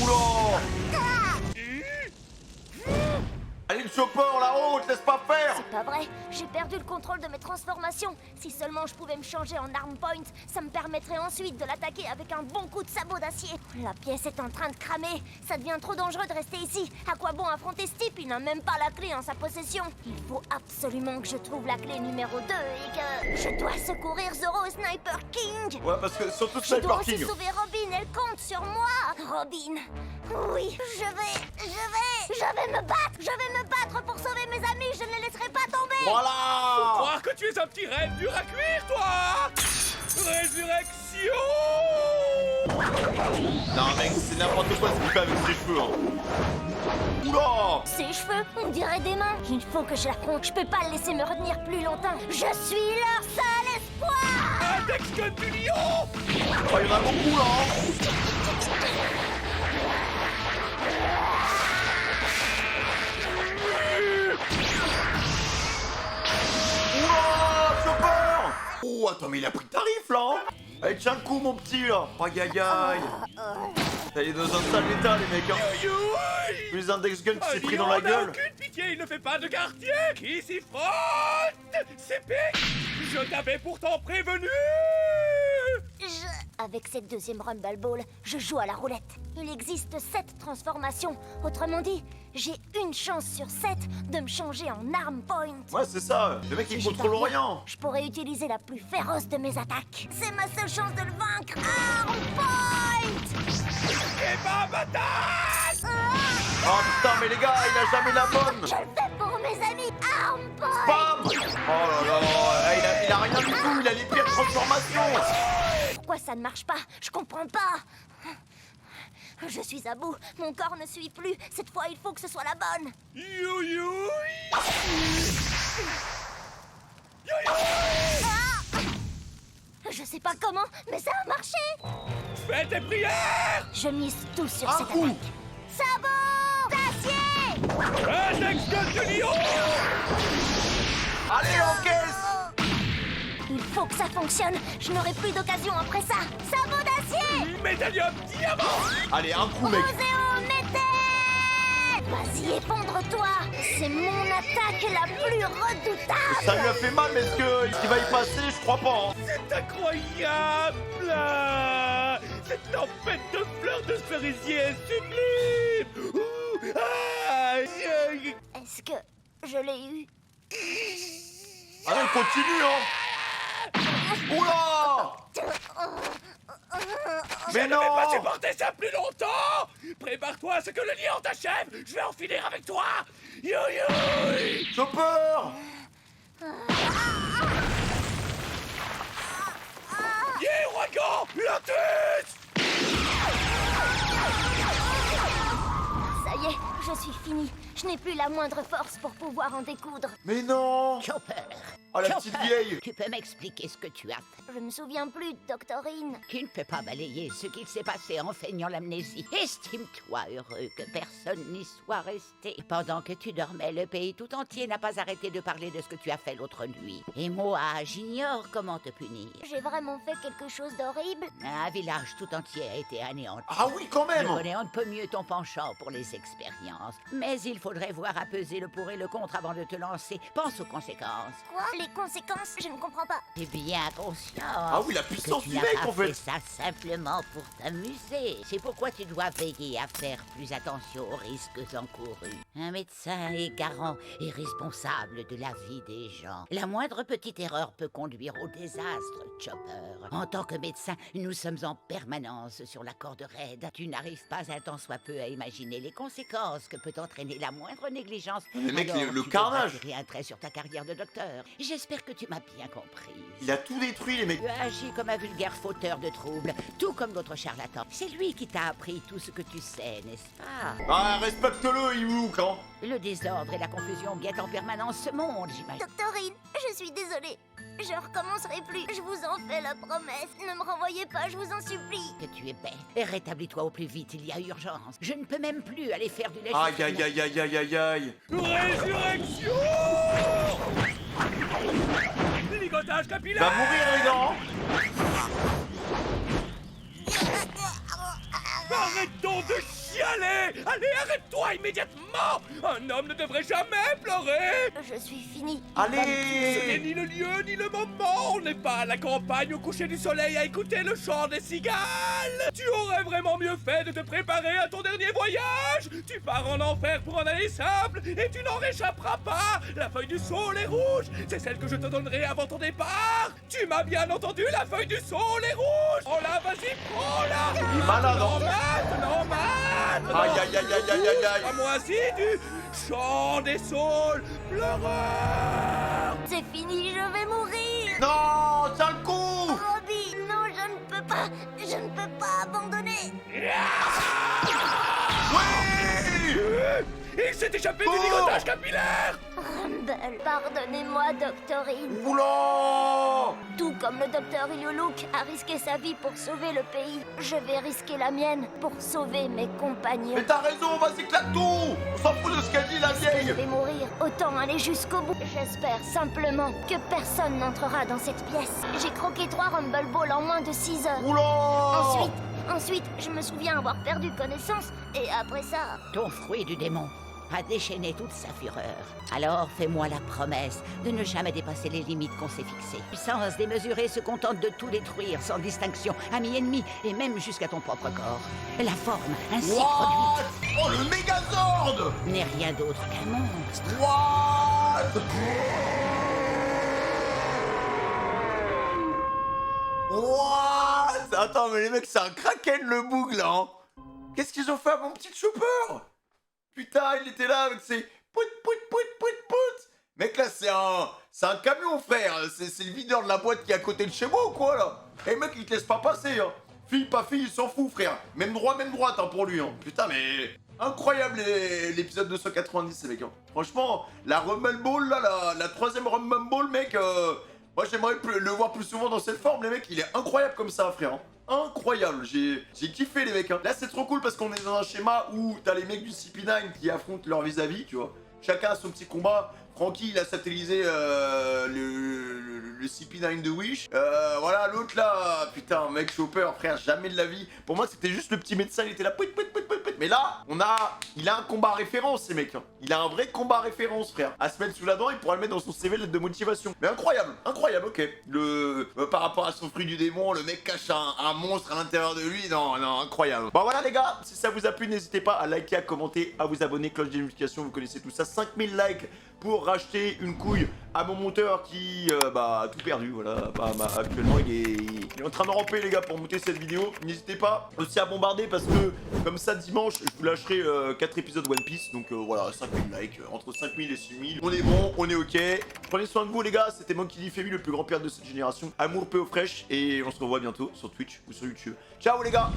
Oula! Allez, le chopper, là-haut, te laisse pas faire! C'est pas vrai, j'ai perdu le contrôle de mes transformations. Si seulement je pouvais me changer en arm point, ça me permettrait ensuite de l'attaquer avec un bon coup de sabot d'acier. La pièce est en train de cramer, ça devient trop dangereux de rester ici. À quoi bon affronter ce type? Il n'a même pas la clé en sa possession. Il faut absolument que je trouve la clé numéro 2 et que je dois secourir Zoro Sniper King. Ouais, parce que surtout Je dois Sniper aussi King. sauver Robin, elle compte sur moi. Robin, oui, je vais me battre pour sauver mes amis, je ne les laisserai pas tomber. Voilà! Croire que tu es un petit rêve dur à cuire, toi! Résurrection! Non, mec, c'est n'importe quoi ce qu'il fait avec ses cheveux, hein. Oula! Ses cheveux, on dirait des mains. Il faut que je l'affronte, je peux pas le laisser me retenir plus longtemps. Je suis leur seul espoir. Index gun du lion! Oh, il y en a beaucoup, là, hein. Oula, chopper! Oh, attends, mais il a pris le tarif, là, hein. Allez, tiens le coup, mon petit, là. Aïe, aïe, aïe. Il est dans un sale état, les mecs, hein. Les index gun qui s'est pris dans la gueule. Aucune pitié, il ne fait pas de quartier! Qui s'y frotte? C'est pique! Je t'avais pourtant prévenu! Avec cette deuxième Rumble Ball, je joue à la roulette. Il existe 7 transformations. Autrement dit, j'ai une chance sur 7 de me changer en arm point. Ouais, c'est ça. Le mec, il Si j'y contrôle parviens, rien. Je pourrais utiliser la plus féroce de mes attaques. C'est ma seule chance de le vaincre. Arm point! Kebab attaque! Oh putain, mais les gars, il a jamais la bonne. Je le fais pour mes amis. Arm point! Bam! Oh là là, il a rien du tout, il a les pires transformations. Pourquoi ça ne marche pas? Je comprends pas. Je suis à bout. Mon corps ne suit plus. Cette fois, il faut que ce soit la bonne. You. Je sais pas comment, mais ça a marché. Fais tes prières! Je mise tout sur Un cette coup. attaque. Sabot d'acier! Index gun du lion! Allez, en caisse. Il faut que ça fonctionne. Je n'aurai plus d'occasion après ça. Sabot d'acier! Médaillon diamant! Allez, un coup, mec. Roséo métal! Vas-y, effondre-toi. C'est mon attaque la plus redoutable. Ça lui a fait mal, mais est-ce qu'il va y passer? Je crois pas, hein. C'est incroyable! Cette tempête de fleurs de cerisier est sublime! Ouh, aïe. Est-ce que je l'ai eu? Allez, il continue, hein. Oula! Je Mais ne vais pas non. supporter ça plus longtemps. Prépare-toi à ce que le lion t'achève. Je vais en finir avec toi. Yo-yo. Chopper. Yeah, ouragan. Lotus. Ça y est, je suis finie. Je n'ai plus la moindre force pour pouvoir en découdre. Mais non. Chopper. Oh la petite vieille. Tu peux m'expliquer ce que tu as fait? Je me souviens plus, Doctorine. Tu ne peux pas balayer ce qu'il s'est passé en feignant l'amnésie. Estime-toi heureux que personne n'y soit resté. Pendant que tu dormais, le pays tout entier n'a pas arrêté de parler de ce que tu as fait l'autre nuit. Et moi, j'ignore comment te punir. J'ai vraiment fait quelque chose d'horrible? Un village tout entier a été anéanti. Ah oui, quand même. Je connais un peu mieux ton penchant pour les expériences. Mais il faudrait voir à peser le pour et le contre avant de te lancer. Pense aux conséquences. Quoi? Les conséquences? Je ne comprends pas. T'es bien conscient. Ah oui, la puissance que du tu mec, n'as pas en fait. ça simplement pour t'amuser. C'est pourquoi tu dois veiller à faire plus attention aux risques encourus. Un médecin est garant et responsable de la vie des gens. La moindre petite erreur peut conduire au désastre, Chopper. En tant que médecin, nous sommes en permanence sur la corde raide. Tu n'arrives pas un tant soit peu à imaginer les conséquences que peut entraîner la moindre négligence. Mais mec, Alors, le tu carnage. devras tirer un trait sur ta carrière de docteur. J'espère que tu m'as bien compris. Il a tout détruit, les mecs. Tu as agi comme un vulgaire fauteur de troubles, tout comme l'autre charlatan. C'est lui qui t'a appris tout ce que tu sais, n'est-ce pas? Ah, respecte-le, Iwouk, hein. Le désordre et la confusion guettent en permanence ce monde, j'imagine. Doctorine, je suis désolée. Je recommencerai plus. Je vous en fais la promesse. Ne me renvoyez pas, je vous en supplie. Que tu es bête. Et rétablis-toi au plus vite, il y a urgence. Je ne peux même plus aller faire du lait. Aïe, aïe, aïe, aïe, aïe, aïe, aïe. Résurrection. Ligotage Va capillaire. mourir, les dents. Arrête donc de chialer. Allez, arrête-toi immédiatement. Un homme ne devrait jamais pleurer. Je suis finie. Ce n'est Allez. ni le lieu ni le moment. On n'est pas à la campagne au coucher du soleil à écouter le chant des cigales. Tu aurais vraiment mieux fait de te préparer à ton dernier voyage. Tu pars en enfer pour en aller simple et tu n'en réchapperas pas. La feuille du saule est rouge. C'est celle que je te donnerai avant ton départ. Tu m'as bien entendu, la feuille du saule est rouge. Oh là, vas-y, prends-la. Il est malade, Maintenant, hein. maintenant. Aïe, aïe, aïe, aïe, aïe, aïe, aïe. À moi-ci du chant des saules pleureurs. C'est fini, je vais mourir. Non, tiens le coup. Robbie, non, je ne peux pas. Je ne peux pas abandonner. Oui. Il s'est échappé du ligotage capillaire. Rumble, pardonnez-moi, Doctorine. Oula. Tout comme le docteur Ilyoluk a risqué sa vie pour sauver le pays, je vais risquer la mienne pour sauver mes compagnons. Mais t'as raison, vas-y, éclate tout. On s'en fout de ce qu'a dit la Je vieille. vais mourir, autant aller jusqu'au bout. J'espère simplement que personne n'entrera dans cette pièce. J'ai croqué 3 Rumble Balls en moins de 6 heures. Oula. Ensuite, je me souviens avoir perdu connaissance, et après ça... Ton fruit du démon a déchaîné toute sa fureur. Alors fais-moi la promesse de ne jamais dépasser les limites qu'on s'est fixées. Puissance démesurée se contente de tout détruire sans distinction, ami, ennemi, et même jusqu'à ton propre corps. La forme ainsi What? produite Oh, le Mégazord. n'est rien d'autre qu'un monstre. What? What? Attends, mais les mecs, c'est un kraken le boug là, hein. Qu'est-ce qu'ils ont fait à mon petit Chopper? Putain, il était là avec ses pout pout pout pout pout. Mec, là, c'est un camion, frère. C'est le videur de la boîte qui est à côté de chez moi ou quoi, là? Et mec, il te laisse pas passer, hein. Fille, pas fille, il s'en fout, frère. Même droit, même droite, hein, pour lui, hein. Putain, mais... Incroyable l'épisode 290, ces mecs, hein. Franchement, la Rumble Ball, là, la troisième Rumble Ball, mec, moi, j'aimerais le voir plus souvent dans cette forme, les mecs. Il est incroyable comme ça, frère, hein. Incroyable, j'ai kiffé les mecs, hein. Là c'est trop cool parce qu'on est dans un schéma où t'as les mecs du CP9 qui affrontent leur vis-à-vis, tu vois. Chacun a son petit combat. Franky il a satellisé le CP9 de Wish. Voilà, l'autre là, putain, mec Chopper, frère, jamais de la vie. Pour moi c'était juste le petit médecin, il était là, pouit, pouit, pouit, pouit, pouit. Mais là, il a un combat référence, ces mecs, hein. Il a un vrai combat référence, frère. À se mettre sous la dent, il pourra le mettre dans son CV, lettre de motivation. Mais incroyable, incroyable, ok. Par rapport à son fruit du démon, le mec cache un monstre à l'intérieur de lui. Non, non, incroyable. Bon voilà les gars, si ça vous a plu, n'hésitez pas à liker, à commenter, à vous abonner, cloche de notification, vous connaissez tout ça. 5000 likes pour racheter une couille à mon monteur qui a tout perdu, voilà. Actuellement il est en train de ramper les gars pour monter cette vidéo. N'hésitez pas aussi à bombarder parce que comme ça dimanche je vous lâcherai 4 épisodes One Piece. Donc voilà, 5000 likes, entre 5000 et 6000. On est bon, on est ok. Prenez soin de vous les gars, c'était Monkey D. Femi, le plus grand père de cette génération. Amour peu au fraîche et on se revoit bientôt sur Twitch ou sur YouTube. Ciao les gars.